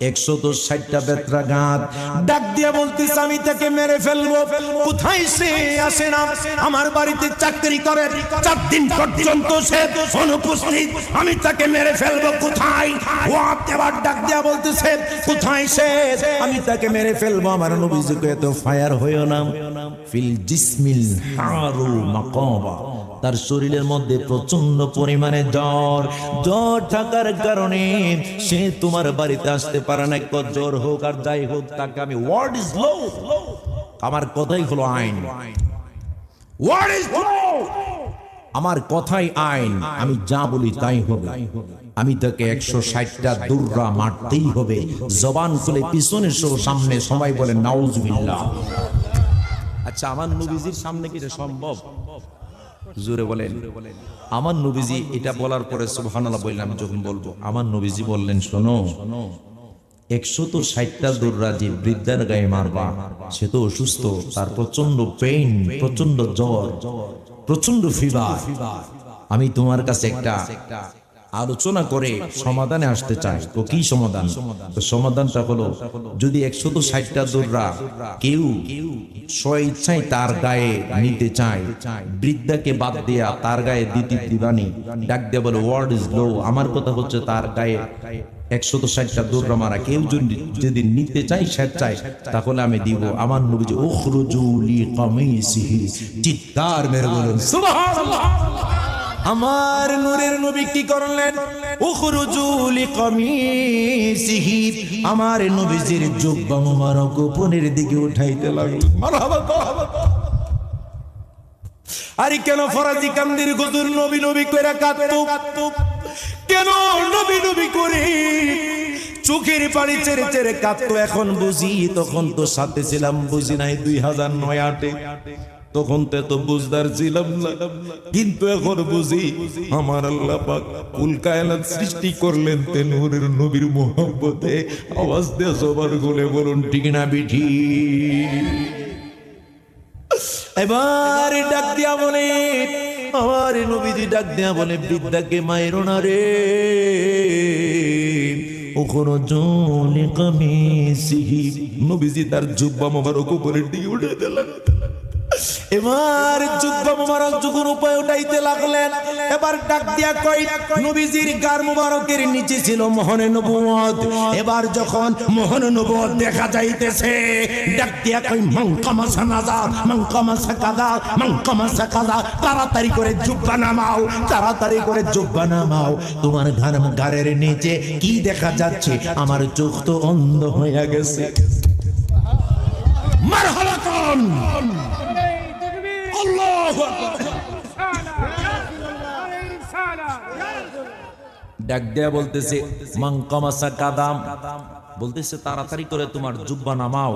160টা বেত্রাঘাত। ডাক দিয়া বলতিস, আমি তাকে মেরে ফেলবো। কোথায় সে আসে না? আমার বাড়িতে চাকরি করে, 4 দিন পর্যন্ত সে অনুপস্থিত, আমি তাকে মেরে ফেলবো। কোথায়? ও এবার ডাক দিয়া বলতেছে, কোথায় সে? আমি তাকে মেরে ফেলবো। আমার নবীজিকে এত ফায়ার হইও না। ফিল জিসমিল হারু মাকাবা, তার শরীরের মধ্যে প্রচন্ড পরিমাণে জ্বর থাকার কারণে সে তোমার বাড়িতে আসতে পারে না। জ্বর হোক আর যাই হোক, তাকে আমি ওয়ার্ড ইজ ল, আমার কথাই হলো আইন। ওয়ার্ড ইজ ল, আমার কথাই আইন। আমি যা বলি তাই হবে। আমি তাকে 160টা দুর্রা মারতেই হবে। জবান খুলে পিছনে সামনে সবাই বলে নাউজুবিল্লাহ। আচ্ছা, আমার নবীজির সামনে কি এটা সম্ভব? জোরে বলেন। আমার নবীজি এটা বলার পরে সুবহানাল্লাহ বললাম, যখন বলবো আমার নবীজি বললেন, শোনো, 160টা দুর্রা যে বৃদ্ধার গায়ে মারবা, সে তো অসুস্থ, তার প্রচন্ড পেইন, প্রচন্ড জ্বর, প্রচন্ড ফিভার। আমি তোমার কাছে একটা আলোচনা করে সমাধানে আসতে চাই। তো কি সমাধান? তো সমাধানটা হলো, যদি 160টা দুর্রা কেউ স্বইচ্ছায় তার গায়ে নিতে চায়, বৃদ্ধাকে বাদ দেয়া তার গায়ে দিবানি। ডাক দিয়ে বলে, ওয়ার্ড ইজ লো, আমার কথা হচ্ছে তার গায়ে 160টা দুর্রা মারা কেউ যদি নিতে চাই, স্বেচ্ছায়, তাহলে আমি দিব। আমার নবীজি উখরুজু লি কামিসিহি, চিৎকার মেরে বলুন সুবহানাল্লাহ। আমার নূরের নবী কি করলেন? উখরুজু লিকামিসিহি, আমার নবীজির জুব্বা মুবারক উপরের দিকে উঠাইতে লাগলেন। মারহাবা মারহাবা। আরে কেন ফরাজি কান্দির হুজুর নবী নবী কইরা কাঁদতো? কেন নবী নবী করে চোখের পানি ছেড়ে ছেড়ে কাঁদতো? এখন বুঝি, তখন তো সাথে ছিলাম, বুঝি নাই 2009-8-এ, তখন তো এত বুঝদার ছিলাম না, কিন্তু এখন বুঝি আমার আল্লাহ পাক কুল কায়নাত সৃষ্টি করলেন তে নূরের নবীর মোহাব্বতে। আওয়াজ দিয়ে সবার গলে বলুন ঠিক না বিঠি? এবার ডাক দিয়া বলে, আমার নবীজি ডাক দিয়া বলে, বৃদ্ধাকে মায়ের না রে, নবীজি তার জুব্বা মোবারক উপরের দিকে উঠে দিলেন। এবার জুব্বা মোবারক যখন উপরে উঠাইতে লাগলেন, এবার ডাক দিয়া কই, নবীজির গার মোবারকের নিচে ছিল মোহরে নবুয়ত। এবার যখন মোহরে নবুয়ত দেখা যাইতেছে, ডাক দিয়া কই, মানকামাসা নাজার, মানকামাসা কাদা, মানকামাসা কাদা, তাড়াতাড়ি করে জুব্বা নামাও, তাড়াতাড়ি করে জুব্বা নামাও। তোমার গারের নিচে কি দেখা যাচ্ছে? আমার চোখ তো অন্ধ হয়ে গেছে। মারহাবা কোন ডাক দেয়া বলতেছে, মানকামাসা কাদাম, বলতেছে তাড়াতাড়ি করে তোমার জুব্বা নামাও,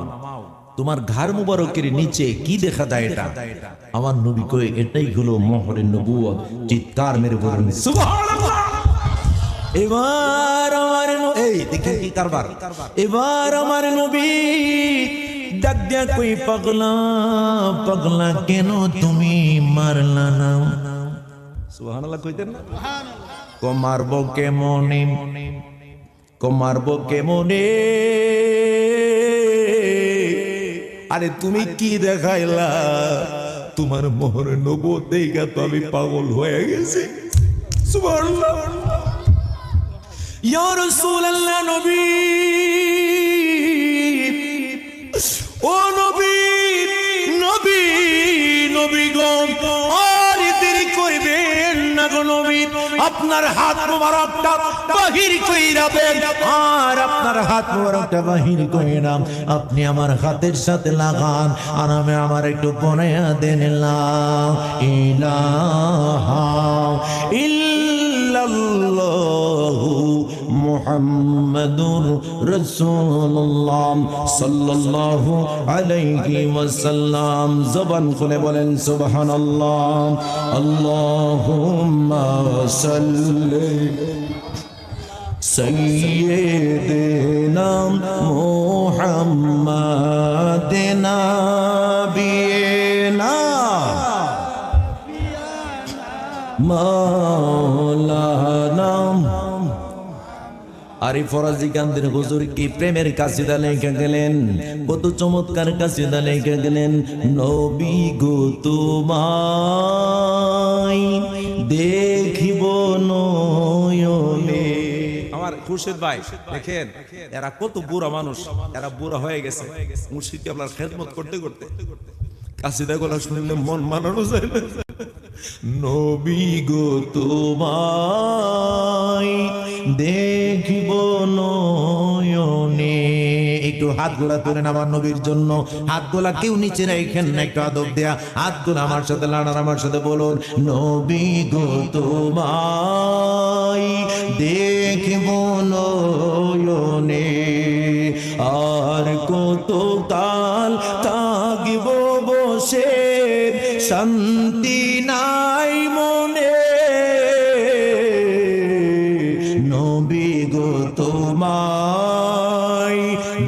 তোমার ঘাড় মুবারকের নিচে কি দেখা যায় এটা? আমার নবী কই, এটাই হলো মোহরে নবুয়ত। চিৎকার মেরে বলুন সুবহানাল্লাহ। এবার আমার এই দেখেন কি কারবার। এবার আমার নবী ডাক দিয়া কই, পাগলা পাগলা কেন তুমি মারলা না? সুবহানাল্লাহ কইতেন না? মারবো কেমনে, মারবো কেমনে? আরে তুমি কি দেখাইলা? তোমার মোহরে নবুয়ত দেখা তো আমি পাগল হয়ে গেছি। সুবহানাল্লাহ। ইয়া রাসূলুল্লাহ, নবী, ও নবী, নবী, নবী গো, আর দেরি করবেন না গো নবী, আপনার হাত মোবারকটা বাহির কইরা দেন, আর আপনার হাত মোবারকটা বাহির কইরা আপনি আমার হাতের সাথে লাগান, আর আমি আমার একটু পনায়া দেন। লা ইলাহা ইল্লাল্লাহু মুহাম্মাদুর রাসূলুল্লাহ সাল্লাল্লাহু আলাইহি ওয়াসাল্লাম। জবান খুলে বলেন সুবহানাল্লাহ। আল্লাহুম্মা সাল্লি সাইয়্যিদিনা মুহাম্মাদিন নাবিয়িনা মাওলানা। আরে ফরাজি কান্দের হুজুর কি প্রেমের কাসিদা লেখা গেলেন, কত চমৎকার কাসিদা লেখা গেলেন। নবী গো তোমায় দেখিব নয়নে। আমার খুরশেদ ভাই দেখেন, এরা কত বুড়া মানুষ, এরা বুড়া হয়ে গেছে, মুর্শিদকে আপনার খেদমত করতে করতে কাসিদা গুলা শুনলে মন মানানো যায় না। নবী গো তোমায় দেখিব নয়নে। একটু হাত গোলা তোলেন আমার নবীর জন্য, হাত গোলা কেউ নিচে রাখেন না, একটু আদব দেয়া হাত গোলা আমার সাথে লাড়ান, আমার সাথে বলুন, নবী গো তোমায় দেখিব নয়নে, আর কত কাল থাকিব বসে, শান্তি নাই মনে। নবী গো তোমায়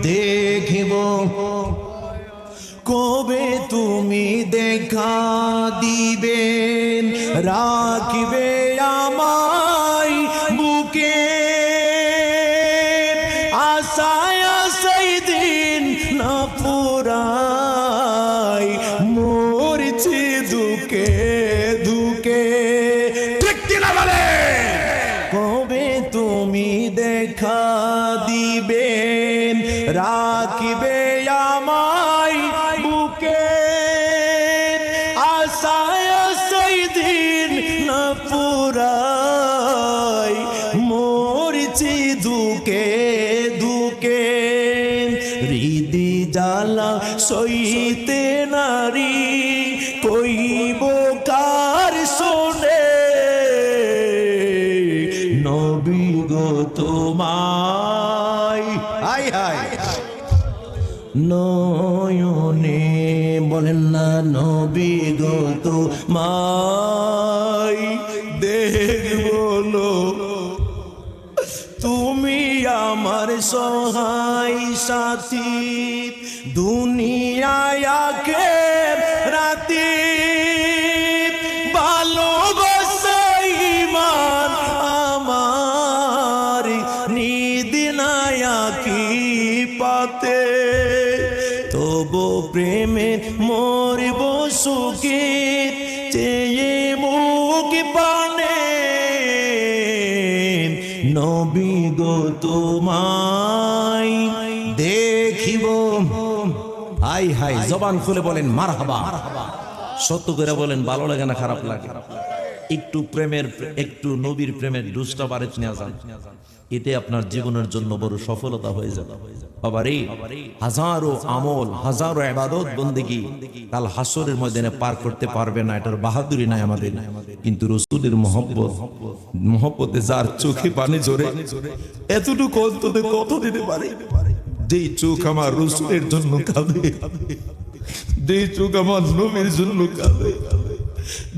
দেখিব, কবে তুমি দেখা দিবেন, রাখিবে আমায় বুকে, আশায় আশায় দিন না পুরাই, মরছি দুকে দুকে। ঠিক কিনা বলে? কবে তুমি দেখা দিবেন, রাখিবে আমায় বুকে, আশায় আশায় দিন না হইছি দুকে দুকে হৃদি জ্বালা সইতে নারী কইব কার শোনে নবী গো তোমায় হাই হাই নয়নে বলেন না নবী গো তোমায় দেখব তুমি আমার সহায় সাথী দুনিয়ায় রাতি ভালোবাসা ঈমান আমার নিদিনায়া কি পাতে তবু প্রেমে মরিব সুখে চেয়ে মুখ পানে নবী গো তোমায় দেখিব হাই হাই জবান খুলে বলেন মারহাবা সত্য করে বলেন ভালো লাগে না খারাপ লাগে একটু প্রেমের একটু নবীর প্রেমের দুষ্টা বারেত নিয়ে যান এতে আপনার জীবনের জন্য বড় সফলতা হয়ে যাবে বাবারে হাজারো আমল হাজারো ইবাদত বন্দেগী কাল হাসরের ময়দানে পার করতে পারবে না এটার বাহাদুরি নাই আমাদের কিন্তু রাসূলের মহব্বতে যার চোখে পানি ঝরে এতটুকু অন্তত কত দিতে পারে যেই চোখ আমার রাসূলের জন্য কাঁদে যেই চোখ আমার নবীর জন্য কাঁদে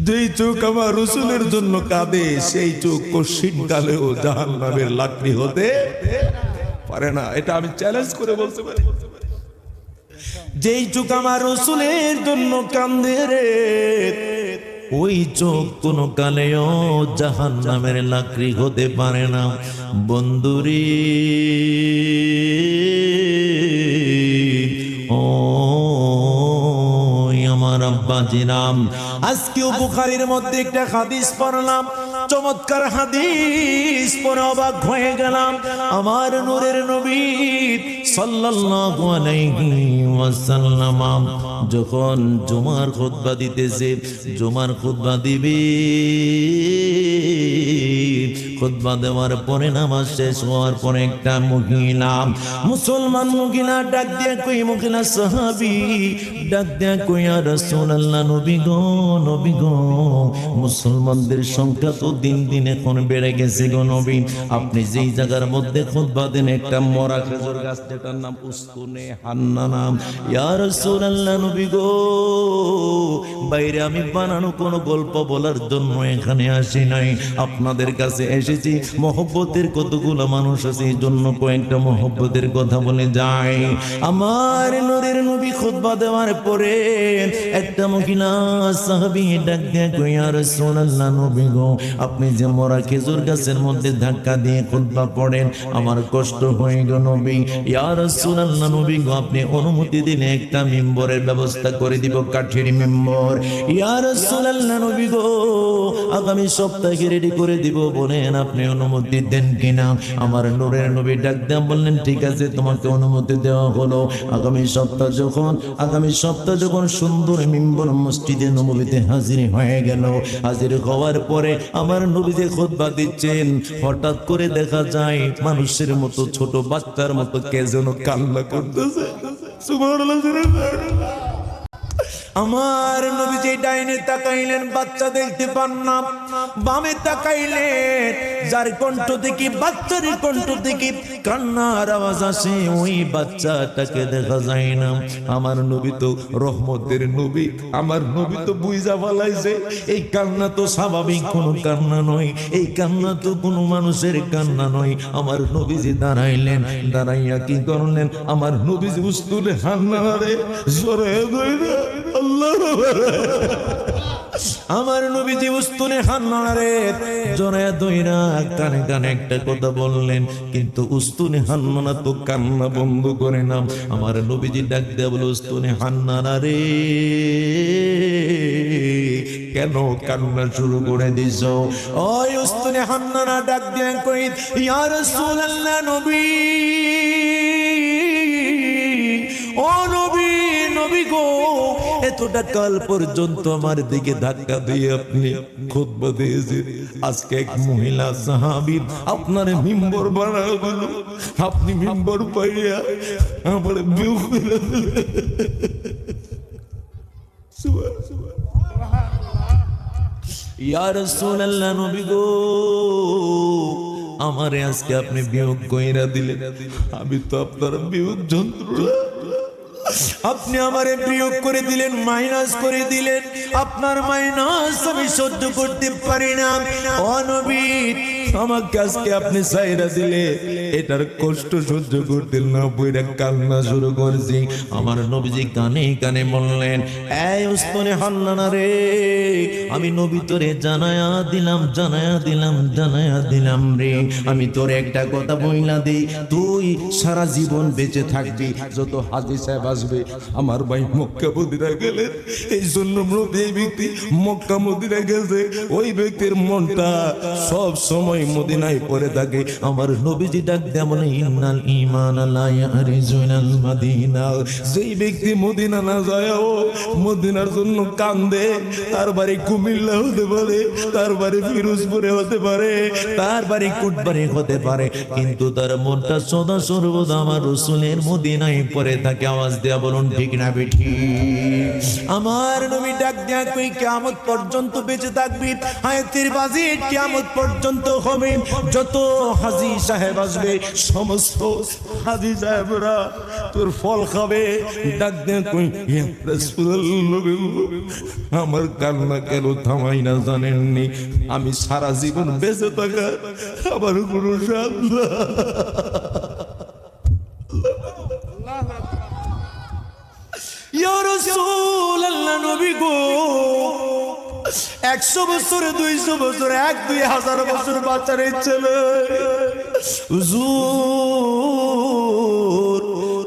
যেই চোখ আমার রাসূলের জন্য কাঁদে সেই চোখ কঠিন কালেও জাহান্নামের লাকড়ি হতে পারে না এটা আমি চ্যালেঞ্জ করে বলতে পারি যেই চোখ আমার রাসূলের জন্য কাঁদে রে ওই চোখ কোন কালেও জাহান্নামের লাকড়ি হতে পারে না বন্ধুরে ও আমার আব্বাজিরাম আজকেও বুখারীর মধ্যে একটা হাদিস পড়লাম চমৎকার হাদিস পড়ে অবাক হয়ে গেলাম আমার নূরের নবী সাল্লাল্লাহু আলাইহি ওয়াসাল্লাম যখন জুমার খুতবা দিতেছে জুমার খুতবা দিবে খুতবা দেওয়ার পরে নামাজ শেষ হওয়ার পরে একটা মহিলা মুসলমান মহিলা ডাক দিয়ে কই মহিলা সাহাবী ডাক দিয়ে কই ইয়া রাসূলুল্লাহ নবী গো মুসলমানদের সংখ্যা তো দিন দিন এখন বেড়ে গেছে গো নবী আপনি যেই জায়গার মধ্যে খুতবা দেন একটা মরা খেজুর গাছ যেটার নাম উস্তুনে হান্নানা ইয়া রাসূলুল্লাহ নবী গো বাইরে আমি বানানো কোনো গল্প বলার জন্য এখানে আসি নাই আপনাদের কাছে এসেছি মহব্বতের কতগুলো মানুষ আছে এই জন্য কয়েকটা মহব্বতের কথা বলে যায় আমার নূরের নবী খুতবা দেওয়ার পরে একটা মহিলা সাহাবী ডাক দিয়ে কই ইয়া রাসূলুল্লাহ নবী গো আপনি যে মরা খেজুর গাছের মধ্যে ধাক্কা দিয়ে খুতবা পড়েন আমার কষ্ট হয়ে গেল নবী ইয়া রাসূলুল্লাহ নবী গো আপনি অনুমতি দিলে একটা মিম্বরের ব্যবস্থা করে দিব কাঠের মিম্বর ইয়া রাসূলুল্লাহ নবী গো আগামী সপ্তাহে রেডি করে দিব বলেন আপনি অনুমতি দেন কিনা আমার নূরের নবী ডাক দিয়ে বললেন ঠিক আছে তোমাকে অনুমতি দেওয়া হলো আগামী সপ্তাহ যখন সুন্দর মিম্বর মসজিদে নববীতে হাজির হয়ে গেল হাজির হওয়ার পরে আমার নবী যে খুতবা দিচ্ছেন হঠাৎ করে দেখা যায় মানুষের মতো ছোট বাচ্চার মতো কে যেন কান্না করতেছে সুবহানাল্লাহ আমার নবী যে ডাইনে তাকাইলেন বাচ্চা দেখতে পান না বামে তাকাইলেন যার কণ্ঠ থেকে বাচ্চার কণ্ঠ থেকে কান্নার আওয়াজ আসে ওই বাচ্চাটাকে দেখা যায় না আমার নবী তো রহমতের নবী আমার নবী তো বুঝা ফেলাইছে এই কান্না তো স্বাভাবিক কোনো কান্না নয় এই কান্না তো কোনো মানুষের কান্না নয় আমার নবীজি দাঁড়াইলেন দাঁড়াইয়া কি করলেন আমার নবীজি উস্তুলে হান্নারে জোরে ধরে আমার নবীজি উস্তুনে হান্নারে জোরে ধইরা কানে কানে একটা কথা বললেন কিন্তু উস্তুনে হান্নানা তো কান্না বন্ধ করে না আমার নবীজি ডাক দিয়ে বলে উস্তুনে হান্নানা রে কেন কান্না শুরু করে দিছো ওই উস্তুনে হান্নানা ডাক দিয়ে কই ইয়া রাসূলুল্লাহ নবী ও নবী গো এত এতটা কাল পর্যন্ত আমার দিকে ধাক্কা দিয়ে আপনি খুতবা দিয়েছেন, আজকে এক মহিলা সাহাবী আপনার মিম্বর বানাও দিল, আপনি মিম্বর পাইয়া আমার বিয়ে করে দিলেন। ইয়া রাসূলুল্লাহ, নবী গো, আমারে আজকে আপনি বিয়োগ কইরা দিলেন, আমি তো আপনার বিয়োগ যন্ত্রণা, আপনি আমারে বিয়োগ করে দিলেন, মাইনাস করে দিলেন, আপনার মাইনাস আমি সহ্য করতে পারি না। ও নবী, আমাকে আজকে আপনি সাইরা দিলে এটার কষ্ট সহ্য করতে না পইরা কান্না শুরু করছি। আমার নবীজি কানে কানে বললেন, এই উস্তনে হান্নানা রে, আমি নবী তোরে জানায়া দিলাম, জানায়া দিলাম, জানায়া দিলাম রে, আমি তোর একটা কথা বইলা দেই, তুই সারা জীবন বেঁচে থাকবি। যত হাজী সাহেব আসবে, আমার ভাই মক্কা মদিনা গেলেন, এই জন্য এই ব্যক্তি মক্কা মদিনা গেছে, ওই ব্যক্তির মনটা সব সময় মদিনায় পড়ে থাকে। আমার নবীজি ডাক দেয়া বলে, ইন্নাল ঈমান লা ইয়ারিজু ইলাল মাদিনা, যেই ব্যক্তি মদিনা না যায় ও মদিনার জন্য কান্দে, তার বাড়ি কুমিল্লা হতে পারে, তার বাড়ি ফিরোজপুরে হতে পারে, তার বাড়ি কুটবাড়ি হতে পারে, কিন্তু তার মনটা সদা সর্বদা আমার রাসূলের মদিনায় পড়ে থাকে। আওয়াজ দেয়া বলুন ঠিক না বেঠি? আমার নবী ডাক দেয়া কই, কিয়ামত পর্যন্ত বেঁচে থাকবি, হায়াতের বাজি কিয়ামত পর্যন্ত হবে। যত হাজী সাহেব আসবে, সমস্ত হাজী সাহেবরা তোর ফল খাবে। ডাক দেয়া কই, ইয়া রাসূলুল্লাহ, আমার কান্না কেন থামাই না জানেননি? আমি সারা জীবন বেঁচে থাকা আমার কোনো সাধনা। ইয়া রাসূলুল্লাহ, নবী গো, 100 বছর, 200 বছর, 1-2000 বছর বাঁচার ইচ্ছে হুজুর,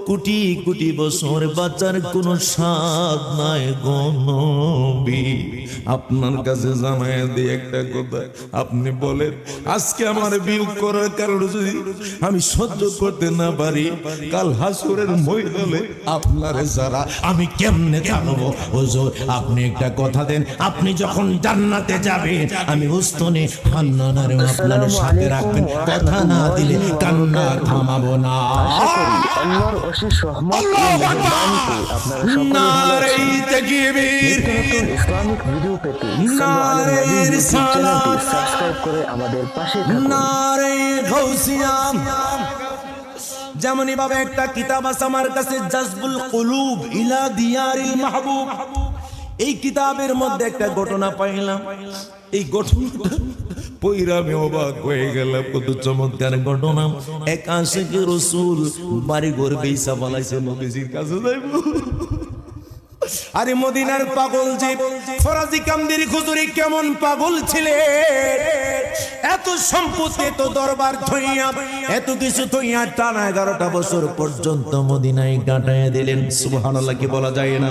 কোটি কোটি বছর বাঁচার কোন স্বাদ নাই গো নবী। আপনার কাছে জানায় দিয়ে একটা কথা, আপনি বলেন, আজকে আমার বিয়োগ করার কারণে যদি আমি সহ্য করতে না পারি, কাল হাসরের ময়দানে আপনারে যারা আমি কেমনে জানবো? হুজুর, আপনি একটা কথা দেন, আপনি যখন জান্নাতে যাবেন, আমি উস্তনে হান্নানারে আপনার সাথে রাখবেন, কথা না দিলে কান্না থামাবো না। আল্লাহর অশেষ রহমত ও মেহেরবানিতে আপনারা সকলে নারে তাকবীর, ইসলামিক ভিডিও পেতে চ্যানেলটি সাবস্ক্রাইব করে আমাদের পাশে থাকুন। নারে গাউসিয়া। যেমনই ভাবে একটা কিতাব আছে আমার কাছে, জাযবুল কুলুব ইলা দিয়ারিল মাহবুব, এই কিতাবের মধ্যে একটা ঘটনা পাইলাম। এই ঘটনাটা পয়রা আমি অবাক হয়ে গেলাম, কত চমৎকার ঘটনা। এক আশিকে রাসূল বাড়ি ঘর বেইসা ফলাইছে, নবীজির কাছে যাইব। আরে মদিনার পাগল যে ফরাজি কামদেরি হুজুরি কেমন পাগল ছিলেন, এত সম্পত্তি, এত দরবার থইয়া, এত কিছু থইয়া টানা 11টা বছর পর্যন্ত মদিনায় কাটাইয়া দিলেন। সুবহানাল্লাহ, কি বলা যায় না?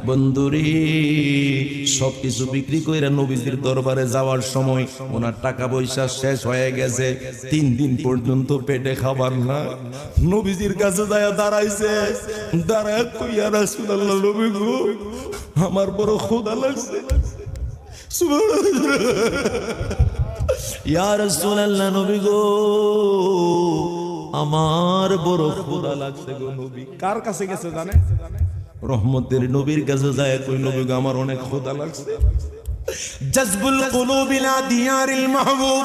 বন্ধুরে, সবকিছু বিক্রি কইরা নবীজির দরবারে যাওয়ার সময় ওনার টাকা পয়সা শেষ হয়ে গেছে, 3 দিন পর্যন্ত পেটে খাবার না। নবীজির কাছে যায় দাঁড়াইছে, দাঁড়ায় কই, ইয়া রাসূলুল্লাহ, নবী গো, আমার বড় ক্ষুধা লাগছে। সুবহানাল্লাহ, ইয়া রাসূলুল্লাহ, নবী গো, আমার বড় ক্ষুধা লাগছে গো নবী। কার কাছে গেছে জানে? রহমতের নবীর কাছে যায় কই, নবী গো, আমার অনেক ক্ষুধা লাগছে। জাযবুল কুলুব ইলা দিয়ারিল মাহবুব,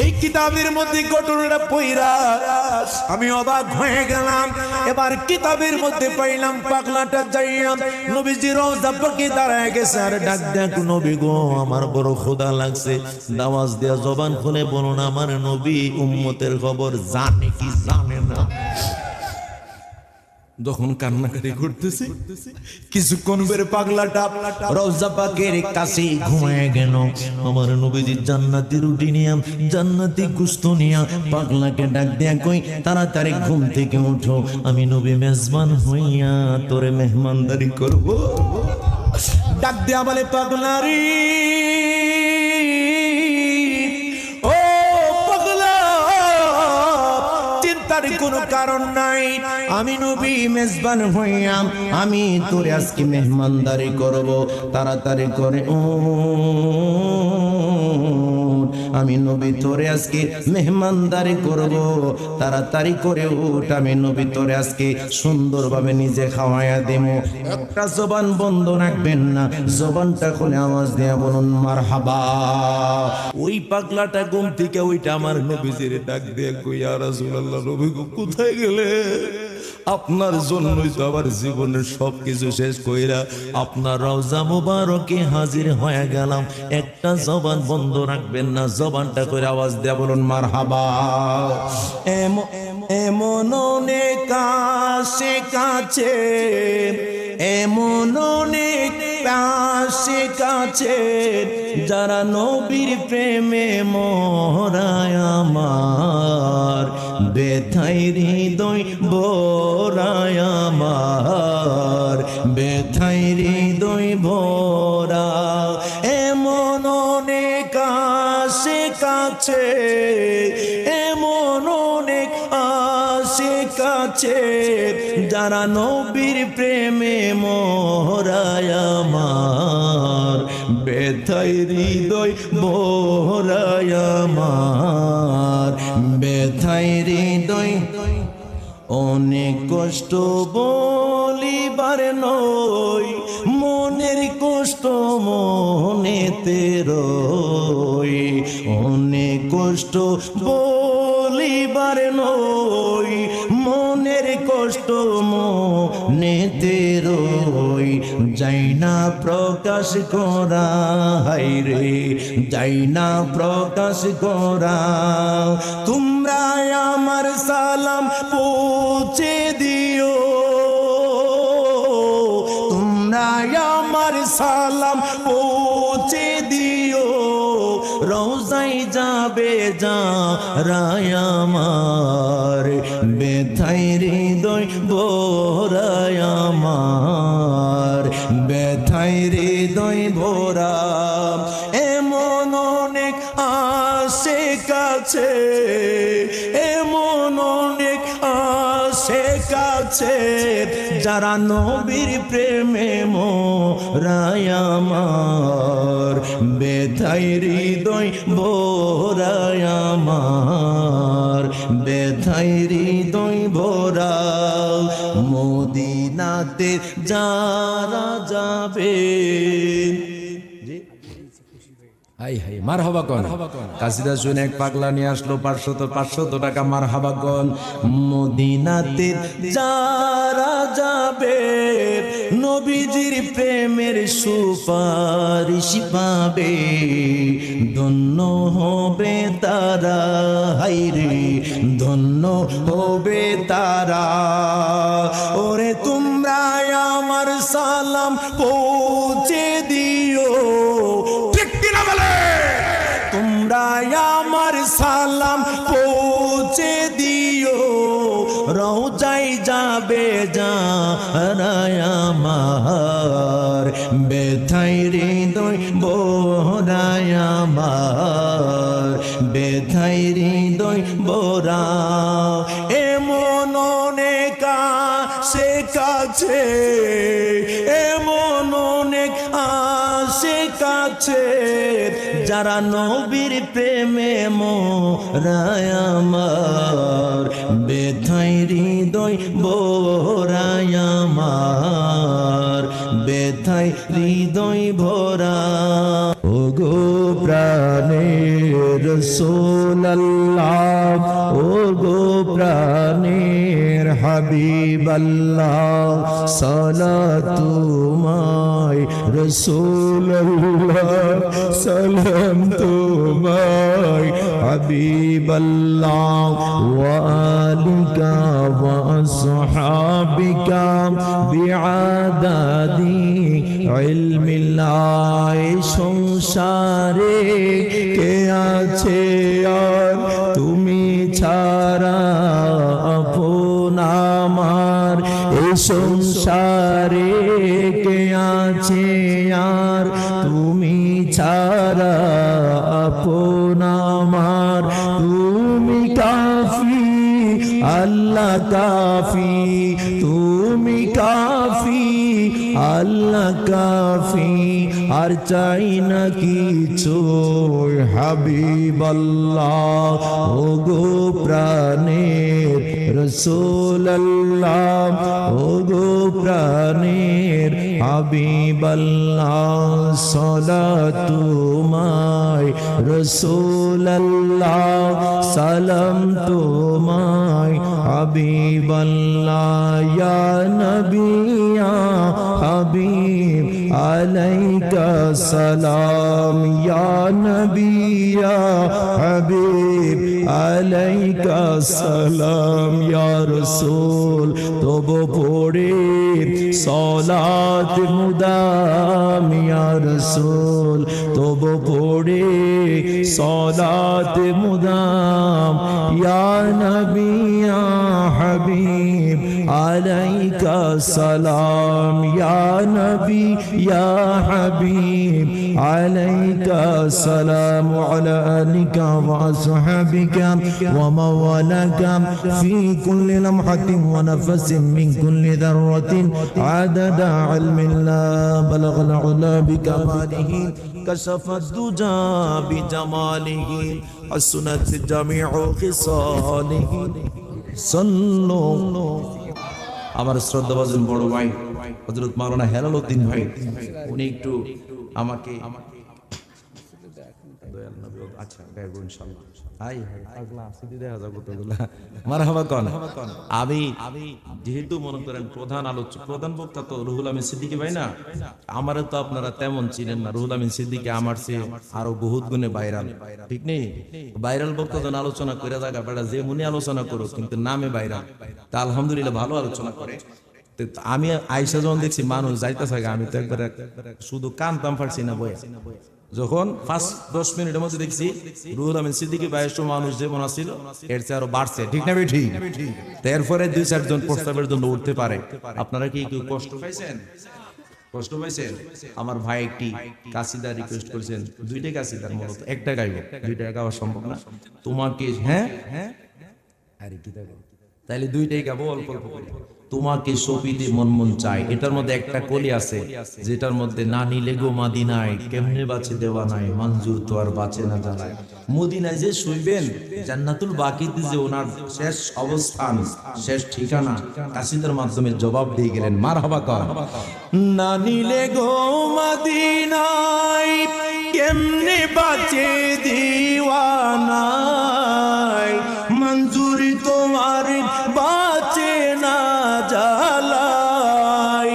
এই কিতাবের মধ্যে ঘটনাটা পড়া আমি অবাক হয়ে গেলাম। এবার কিতাবের মধ্যে পাইলাম পাগলাটা যাইয়া নবীজি রওজা পাকে দাঁড়ায় গেছে, আর ডাক দেখ, নবী গো, আমার বড় ক্ষুধা লাগছে। দাওয়াজ দেয়া জবান খুলে বলুন, আমার নবী উম্মতের খবর জানে কি জানে না? যখন কান্নাকাটি করতেছে, কিছুক্ষণ পরে পাগলাটা রওজা পাকের কাছে ঘুমায় গেল। আমার নবীজি জান্নাতি রুটি নিয়া, জান্নাতি গোশত নিয়া পাগলাকে ডাক দেয়া কই, তাড়াতাড়ি ঘুম থেকে উঠো, আমি নবী মেজবান হইয়া তোরে মেহমানদারি করব। ডাক দেয়া বলে, পাগলারি, ও পাগলা, চিন্তা চিন্তার কোনো কারণ নাই। আমি নবী মেজবান হইয়াম, আমি তোরে আজকে মেহমানদারি করব, তাড়াতাড়ি করে আমি নবী তোরে আজকে মেহমানদারি করব, তাড়াতাড়ি করে উঠ, আমি নবী তোরে আজকে সুন্দরভাবে নিজে খাওয়াইয়া দেব। একটা জবান বন্ধ রাখবেন না, জবানটা খুলে আওয়াজ দিয়া বলুন মারহাবা। ওই পাগলাটা ঘুম থেকে ওইটা আমার নবীজির ডাক দিয়ে কই, ইয়া রাসূলুল্লাহ, নবী গো কোথায় গেলে? আপনার জন্যই তো আমার জীবনের সবকিছু শেষ কইরা আপনার রওজা মুবারকে হাজির হয়ে গেলাম। একটা জবান বন্ধ রাখবেন না, জবানটা করে আওয়াজ দেয়া বলুন মারহাবা। এমন অনেক কাছে কাছে, এমন অনেক পাশে কাছে, যারা নবীর প্রেমে মরায় আমার, বেথাই হৃদয় ভরায় আমার, বেথাই হৃদয় ভরা। এমন অনেক কাছে কাছে, এমন অনেক আশে কাছে, যারা নবীর প্রেমে মরায় আমার, বেথাই হৃদয় ভরায় আমার, বেথাই হৃদয়। অনেক কষ্ট বলিবার নয়, মনের কষ্ট মনেতে রয়, অনেক কষ্ট বলিবার নয়, মনের কষ্ট মনেতে রয়। যাই না প্রকাশ করা, হায় রে যাই না প্রকাশ করা। তোমরা আমার সালাম পৌঁছে দিও, তোমরা আমার সালাম পৌঁছে দিও, রওজায় যাবে যারা আমার, বেথাই হৃদয় ভরায় আমার, বেথাই হৃদয় ভরা। এমন অনেক আশে কাছে, এমন অনেক আশে কাছে, যারা নবীর প্রেমে মরায় আমার, বেথাই হৃদয় ভরায় আমার, বেথাই হৃদয় ভরা। মদিনাতে যারা যাবে, হাই হাই মারহাবা কোন কাসিদা শুনে এক পাগলা নিয়ে আসলো 500 টাকা, মারহাবা কোন। মদিনাতে যারা যাবে, নবীজির প্রেমের সুপারিশ পাবে, ধন্য হবে তারা, হাই রে ধন্য হবে তারা। ওরে তোমরা আমার সালাম পৌঁছে দিও, তোমরা আমার সালাম পৌঁছে দিও, রওজায় যাবে যারা আমার, বেথাই হৃদয় ভরায় আমার, বেথাই হৃদয় ভরা। এমন অনেক আশে কাছে, এমন অনেক আশে কাছে, যারা নবীর প্রেমে মরায় আমার, বেথাই হৃদয় ভরায় আমার, বেথাই হৃদয় ভরা। ওগো প্রাণের রাসূলুল্লাহ, ওগো প্রাণের হাবিবাল্লাহ, সালাত তোমায় রাসূলুল্লাহ, সালাম তোমায় হাবিবাল্লাহ, ওয়া আলিকা ওয়া আসহাবিকা বিআদাদি ইলমিল্লাহ। সংসারে কে আছে আর তুমি ছাড়া আপন আমার, এই সংসারে কে আছে আর তুমি ছাড়া আপন আমার। তুমি কাফি আল্লাহ কাফি, তুমি কাফি, আল্লাহ কাফি, আর চাই না কিছু হাবিবাল্লাহ, ওগো প্রাণের রাসূলুল্লাহ, ওগো প্রাণের হাবিবাল্লাহ, সালাত তোমায় রাসূলুল্লাহ, সালাম তোমায় হাবিবাল্লাহ, ইয়া নবী ইয়া হাবিব আলাইকা সালাম, ইয়া নবী ইয়া হাবিব আলাইকা সালাম, ইয়া রাসূল তবু পড়ে সালাত মুদাম, ইয়া রাসূল তবু পড়ে সালাত মুদাম, ইয়া নবী ইয়া হাবিব আলাইকা সালাম, ইয়া নবী ইয়া হাবিব আলাইকা সালাম, আলা আলিকা ওয়া আসহাবিকা ওয়া মাওয়ালাকা ফি কুল্লি লামহাতিন ওয়া নাফসিন মিন কুল্লি যাররাতিন আদাদা ইলমিল্লাহ, বালাগাল উলা বিকামালিহি, কাশাফাদ দুজা বিজামালিহি, হাসনাত জামিউ খিসালিহি, সাল্লু। আমার শ্রদ্ধাভাজন বড় ভাই হযরত মাওলানা হেলাল উদ্দিন ভাই, উনি একটু আমাকে দয়াল নবী, আচ্ছা গাইবো ইনশাআল্লাহ। হাই পাগলা সিধি দেখা যাবে কতগুলা মারহাবা কোন। আমি যেহেতু মনে করেন প্রধান আলোচক, প্রধান বক্তা তো রুহুল আমিন সিদ্দিকী ভাই না, আমারে তো আপনারা তেমন চিনেন না। রুহুল আমিন সিদ্দিকী আমার চেয়ে আরো বহুত গুণে ভাইরাল, ঠিক নেই? ভাইরাল বক্তা যখন আলোচনা করে জায়গা বেড়া যে মনে আলোচনা করো, কিন্তু নামে ভাইরাল। তা আলহামদুলিল্লাহ ভালো আলোচনা করে। আমি আইসা যখন দেখছি মানুষ যাইতেছে, আমি তো একবার শুধু কানতাম পারছি না বয়ে। যখন 5-10 মিনিটের মধ্যে দেখছি রুহুল আমিন সিদ্দিকী ভাইয়ের সময় মানুষ যেমন ছিল এর চেয়ে আরো বাড়ছে, ঠিক না ঠিক? এরপরে 2-4 জন প্রস্তাবের জন্য উঠতে পারে। আপনারা কি কেউ কষ্ট পাইছেন? কষ্ট পাইছেন? আমার ভাই একটি কাসিদা রিকোয়েস্ট করেছেন, 2টা কাসিদার মূলত, একটা গাইবো, 2টা গাওয়া সম্ভব না। তোমাকে হ্যাঁ আরে কি তাইলে 2টাই গাবো অল্প অল্প করে। তোমাকে সপিতে মন মন চাই, এটার মধ্যে একটা কলি আছে যেটার মধ্যে না নিলে গো মাদিনায় কেমনে বাঁচে দেওয়া নাই, মঞ্জুর তো আর বাঁচে না জ্বালায়। মদিনায় যে শুইবেন, জান্নাতুল বাকিতে যে ওনার শেষ অবস্থান, শেষ ঠিকানা কাসিদার মাধ্যমে জবাব দিয়ে গেলেন। মারহাবা কর। না নিলে গো মাদিনায় কেমনে বাঁচে দিওয়ানায়, মঞ্জুর তোমার বাঁচে না জ্বালাই,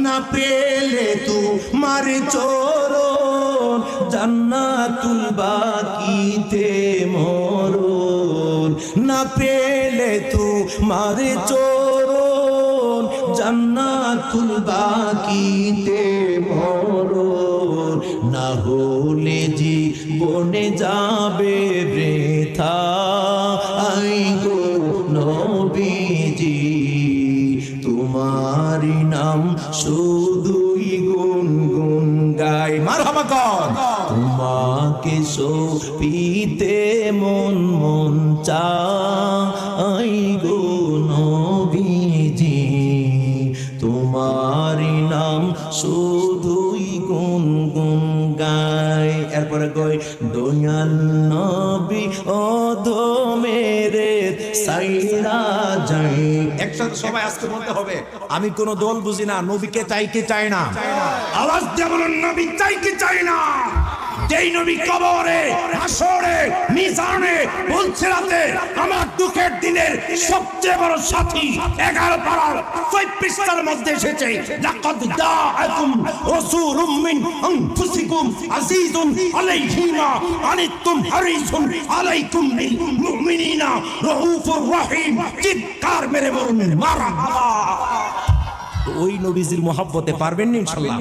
না পেলে তোমার চরণ জান্নাতুল বাকিতে মরণ, না পেলে তোমার চরণ জান্নাতুল বাকিতে মরণ, না হলে জীবনে যাবে বৃথা, আই গো নবীজি তোমারি নাম শুধুই গুনগুন গাই। মারহাবা কর। তোমাকে সপিতে মন মন চাই গো নবীজি তোমারি নাম শুধুই গুনগুন গাই। এরপরে কই দয়াল নবী ও দো মেরে সাইরা যাই। একসাথে সবাই আজকে বলতে হবে, আমি কোন দল বুঝি না, নবীকে চাই কি চাই না? আওয়াজ দিয়ে বলুন, নবী চাই কি চাই না? যেই নবী কবরে, হাসরে, মিজানে, পুলসিরাতে আমার দুঃখের দিনের সবচেয়ে বড় সাথী 11 পারার 6 পৃষ্ঠার মধ্যে এসেছে, লাকাদ জাআকুম রাসূলুম মিন আনফুসিকুম আজিজুন আলাইহি মা আনিতুম হারিসুন আলাইকুম বিল মুমিনিনা রাউফুর রহিম। চিৎকার মেরে বলুন মারহাবা। ওই নবীজির মহব্বতে পারবেন না ইনশাআল্লাহ।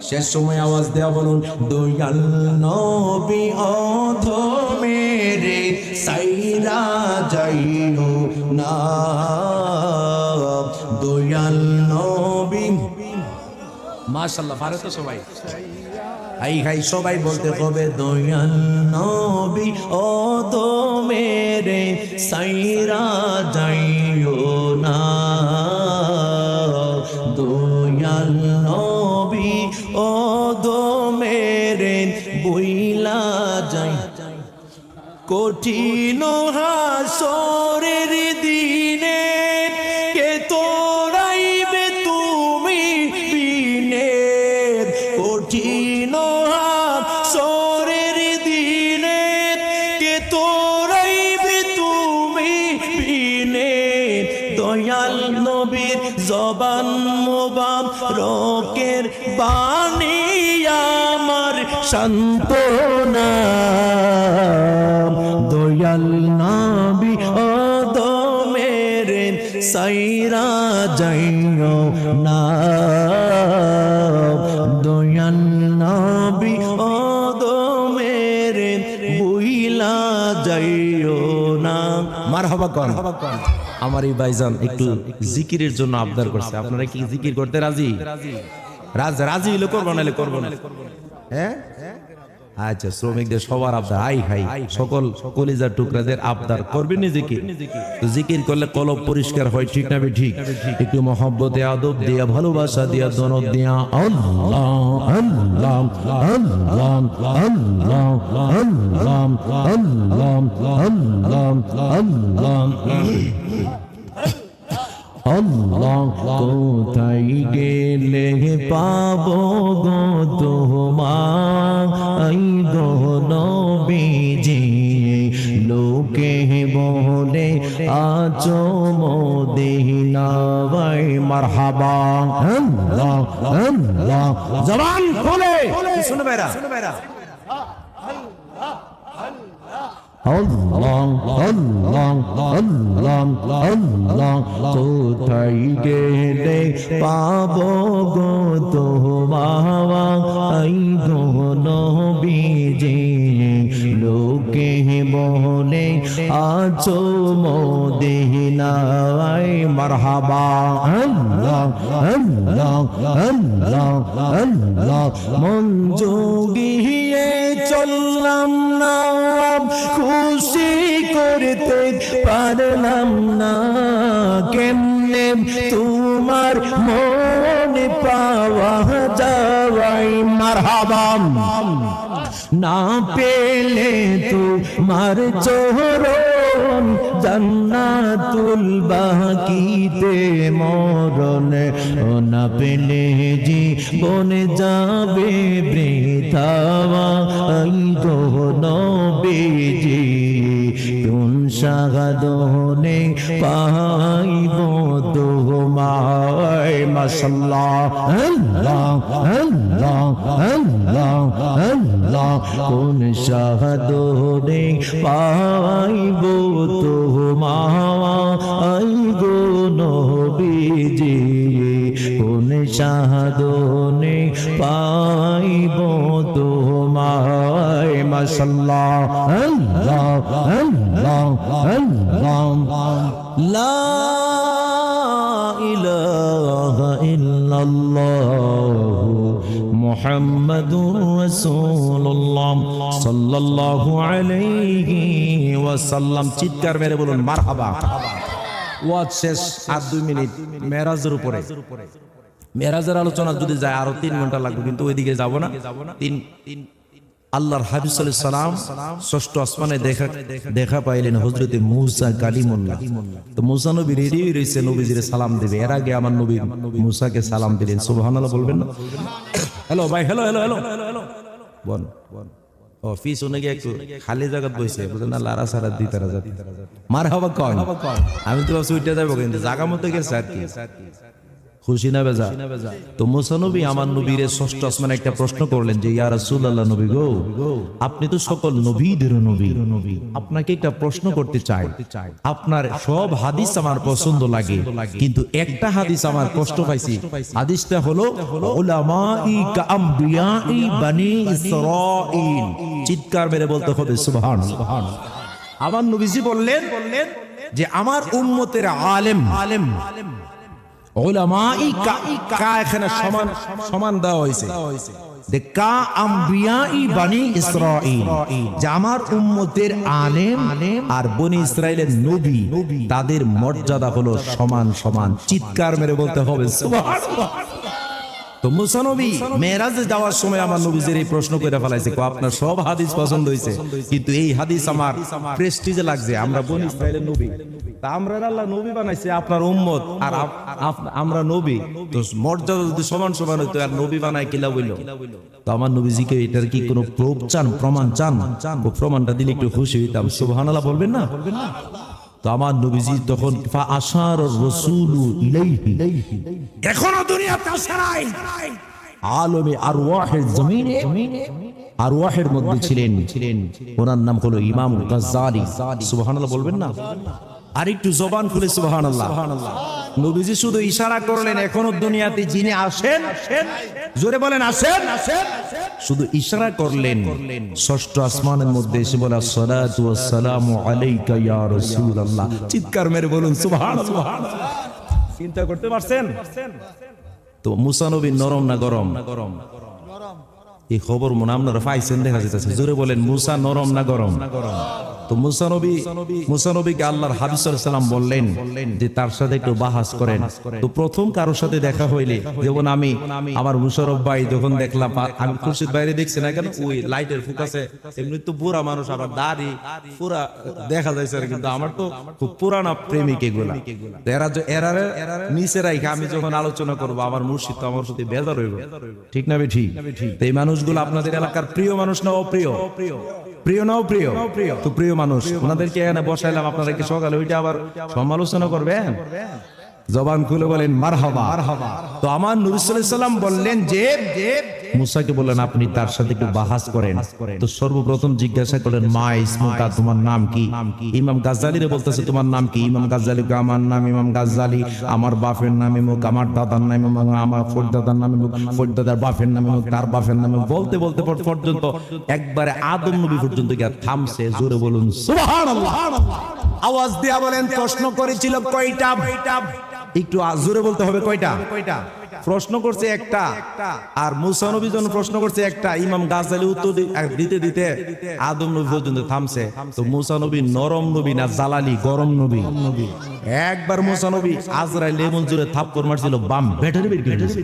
শেষ সময় আওয়াজ দেয়া বলুন, দয়াল নবী অধো মেরে সাইরা যাইও না, দয়াল নবী। মাশাআল্লাহ, পারে তো সবাই? হাই হাই সবাই বলতে হবে, দয়াল নবী অধো মেরে সাইরা যাই কঠিন হাসরের দিনে কে তোরাইবে তুমি বিনে, কঠিন হাসরের দিনে কে তোরাইবে তুমি বিনে, দয়াল নবীর জবান মুবারকের বাণী আমার সান্ত্বনা, দয়াল নবী ওদমের সাইরা যাইও না, দয়াল নবী ওদমের বুইলা যাইও না। মারহাবা কোন আমার এই ভাইজান একটু জিকিরের জন্য আবদার করছে, আপনারা কি জিকির করতে রাজি? রাজি হলে করবো, নাহলে করবো না। হ্যাঁ আচ্ছা, শ্রমিকদের সবার আবদার, হাই হাই সকল কলিজার টুকরাদের আবদার করবেন জিকির। তো জিকির করলে কলব পরিষ্কার হয়, ঠিক না ঠিক? একটু মহব্বতে আদব দিয়া, ভালোবাসা দিয়া, দনদ দিয়া আল্লাহ আল্লাহ আল্লাহ আল্লাহ আল্লাহ আল্লাহ আল্লাহ আল্লাহ, কোথায় গেলে পাবো গো তোমায় গো নবীজি, লোকে বলে আছো মদিনায়। মারহাবা আল্লাহ আল্লাহ, জবান খোলে শুনে বেরা, আল্লাহ আল্লাহ আল্লাহ আল্লাহ, কোথায় গেলে পাবো গো তোমায় গো নবীজি, লোকে বলে আছো মদিনায়। মারহাবা আল্লাহ আল্লাহ আল্লাহ আল্লাহ, মন যোগিয়ে চললাম না, খুশি করতে পারলাম না, কেমনে তোমার মন পাওয়া যাওয়াই। মারহাবা, না পেলে তোমার চরণ জান্নাতুল বাকিতে মরণ, না পেলে জীবন যাবে বৃথা গো নবীজি, কোন সাধনে পাইব তোমায়। মাশাআল্লাহ আল্লাহ আল্লাহ আল্লাহ আল্লাহ, কোন সাধনে পাইব তোমায় গো নবীজি, কোন সাধনে পাইব তোমায়। মাশাআল্লাহ আল্লাহ আল্লাহ আল্লাহ, লা ইলাহা ইল্লাল্লাহ মুহাম্মাদুর রাসূলুল্লাহ সাল্লাল্লাহু আলাইহি ওয়াসাল্লাম। চিৎকার মেরে বলুন মারহাবা। ওয়াজ শেষ, আর 2 মিনিট মেরাজের উপরে। মেরাজের আলোচনা যদি যায় আরো 3 ঘন্টা লাগবে, কিন্তু ওইদিকে যাব না। আল্লাহর হাবিব সাল্লাল্লাহু আলাইহি সাল্লাম ষষ্ঠ আসমানে দেখা পাইলেন হযরতে মূসা কালিমুল্লাহ। তো মূসা নবী রেডি হইছে নবীজিরে সালাম দিবে, এর আগে আমার নবী মূসাকে সালাম দিলেন। সুবহানাল্লাহ বলবেন না? হ্যালো ভাই, হ্যালো হ্যালো হ্যালো বল। ও ফিস ওনে গিয়ে একটু খালি জায়গা বইছে, বুঝেন না, লারা সারা দিতারা যাতি। মারহাবা কোন, আমি তো ভাবছি উঠে যাবো, কিন্তু জায়গা মতো গেছে আর কি। খুশি না বেজা? তো মুসা নবী আমার নবীরে ষষ্ঠ আসমানে একটা প্রশ্ন করলেন যে, ইয়া রাসূলুল্লাহ, নবী গো, আপনি তো সকল নবীদের নবী, আপনাকে একটা প্রশ্ন করতে চাই। আপনার সব হাদিস আমার পছন্দ লাগে, কিন্তু একটা হাদিস আমার কষ্ট পাইছি। হাদিসটা হলো উলামাই কা আমবিয়াই বানি ইসরাঈল। চিৎকার মেরে বলতে হবে সুবহানাল্লাহ। আমার নবীজি বললেন যে আমার উম্মতের আলেম, উলামাই কা এখানে সমান দেওয়া হয়েছে, যে কা আমবিয়াই বানি ইসরাঈল, যে আমার উম্মতের আলেম আর বনি ইসরাইলের নবী, তাদের মর্যাদা হলো সমান সমান। চিৎকার মেরে বলতে হবে সুবহানাল্লাহ। তো মুসা নবী মেরাজে যাওয়ার সময় আমার নবীজির এই প্রশ্ন করে ফেলাইছে, আপনার সব হাদিস পছন্দ হয়েছে, কিন্তু এই হাদিস আমার প্রেস্টিজে লাগছে, আমরা বনি ইসরাইলের নবী, তা আমরা আল্লাহ নবী বানাইছে আপনার উম্মত, আর আমরা নবী, তো মর্যাদা যদি সমান সমান হইতো, আর নবী বানায় কিলা বইল। তো আমার নবীজিকে এটার কি কোনো প্রুফ চান, প্রমাণ চান? ও প্রমাণটা দিলে একটু খুশি হইতাম। সুবহানাল্লাহ বলবেন না? তো আমার নবীজি তখন আশার রাসূলু ইলাইহি, এখনো দুনিয়াতে আসে নাই, আলমে আরওয়াহের জমিনে আরওয়াহের মধ্যে ছিলেন, ওনার নাম হলো ইমাম গাজ্জালি। সুবহানাল্লাহ বলবেন না? আর একটু জবান খুলে সুবহানাল্লাহ। নবীজি শুধু ইশারা করলেন, এখনো দুনিয়াতে যিনি আসেন, জোরে বলেন আসেন, শুধু ইশারা করলেন, ষষ্ঠ আসমানের মধ্যে এসে বলে আসসালাতু ওয়াসসালামু আলাইকা ইয়া রাসূলুল্লাহ। চিৎকার মেরে বলুন সুবহানাল্লাহ। চিন্তা করতে পারছেন? তো মুসা নবী নরম না গরম? এই খবর মনে আপনারা পাইছেন, দেখা যাচ্ছে। জোরে বলেন মুসা নরম না গরম? তো মুসা নবীকে আল্লাহর হাবিব সাল্লাল্লাহু আলাইহি ওয়াসাল্লাম বললেন যে তার সাথে একটু বাহাস করেন। তো প্রথম কারোর সাথে দেখা হইলে, যেমন আমি আমার মুশারফ ভাই যখন দেখলাম, আমি খুরশিদ বাইরে দেখছি না কেন, ওই লাইটের ফোকাসে এমনি তো বুড়া মানুষ, আবার দাড়ি পুরা দেখা যাইছে, কিন্তু আমার তো খুব পুরানা প্রেমিক এগুলা, এরা নিচে রাখে আমি যখন আলোচনা করবো, আমার মুর্শিদ তো আমার সাথে বেজার হইব, ঠিক না? ঠিক। এই মানুষগুলো আপনাদের এলাকার প্রিয় মানুষ না অপ্রিয়? প্রিয় না অপ্রিয়? তো প্রিয় মানুষ, ওনাদেরকে এখানে বসাইলাম, আপনারা কি সকালে ওইটা আবার সমালোচনা করবেন? জবান খুলে বলেন মারহাবা। তো আমার নবী সাল্লাল্লাহু আলাইহি ওয়াসাল্লাম বললেন যে মুসাকে বললেন আপনি তার সাথে একটু বাহাস করেন। তো সর্বপ্রথম জিজ্ঞাসা করলেন মা ইসমুকা, তোমার নাম কি? ইমাম গাজ্জালিরে বলতেছে তোমার নাম কি? ইমাম গাজ্জালি, আমার নাম ইমাম গাজ্জালি, আমার বাপের নাম ইমুক, আমার দাদার নাম ইমুক, আমার ফরদাদার নাম ইমুক, ফরদাদার বাপের নাম ইমুক, তার বাপের নাম ইমুক, বলতে বলতে পর্যন্ত একবারে আদম নবী পর্যন্ত গিয়ে থামছে। জোরে বলুন সুবহানাল্লাহ। আওয়াজ দিয়া বলেন প্রশ্ন করেছিল কয়টা? একটু জোরে বলতে হবে, কয়টা? প্রশ্ন করছে একটা, আর মুসা নবী যখন প্রশ্ন করছে একটা, ইমাম গাজ্জালি উত্তর দিতে দিতে আদম নবী পর্যন্ত থামছে। তো মুসা নবী নরম নবী না জালালি গরম নবী? একবার মুসা নবী আজরাইল লেমন জোরে থাপ্পড় মারছিল, বাম ব্যাটারি বের করে দিয়েছে।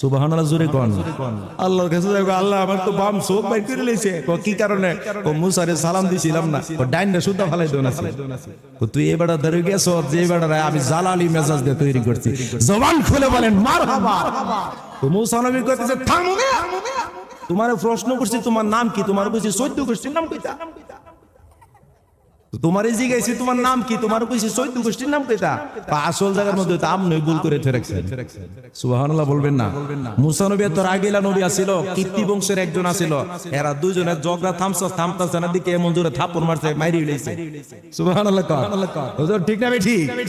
সুবহানাল্লাহ জোরে কোন? আল্লাহর কাছে যাও, আল্লাহ আমার তো বাম চোখ বাইর করে লইছে। কি কারণে? ও মুসারে সালাম দিছিলাম না, ও ডাইনটা সুদ্ধা ফালাই দেন আছে। তো তুই এবারে ধরে গেছ, যে এবারে আমি জালালি মেজাজ দিয়ে তৈরি করছি। জবান খুলে বলেন মারহাবা। তো মুসা নবী কইতেছে থামো না, তোমারে প্রশ্ন করছি তোমার নাম কি? তোমার কইছি 14 গোষ্ঠীর নাম কইতা। তোমার এই জিজ্ঞাসি তোমার নাম কি? তোমার কইছি 14 গোষ্ঠীর নাম কইতা। আসল জায়গার মধ্যে তো আমনে ভুল করে রাখছেন। সুবহানাল্লাহ বলবেন না? মুসা নবী তো রাগিলা নবী আছিল, কীর্তি বংশের একজন আছিল, এরা দুইজনের ঝগড়া থামতাছে না, দিকে এমন জোরে থাপ্পড় মারছে, মাইরি লইছে। সুবহানাল্লাহ কর, ঠিক না?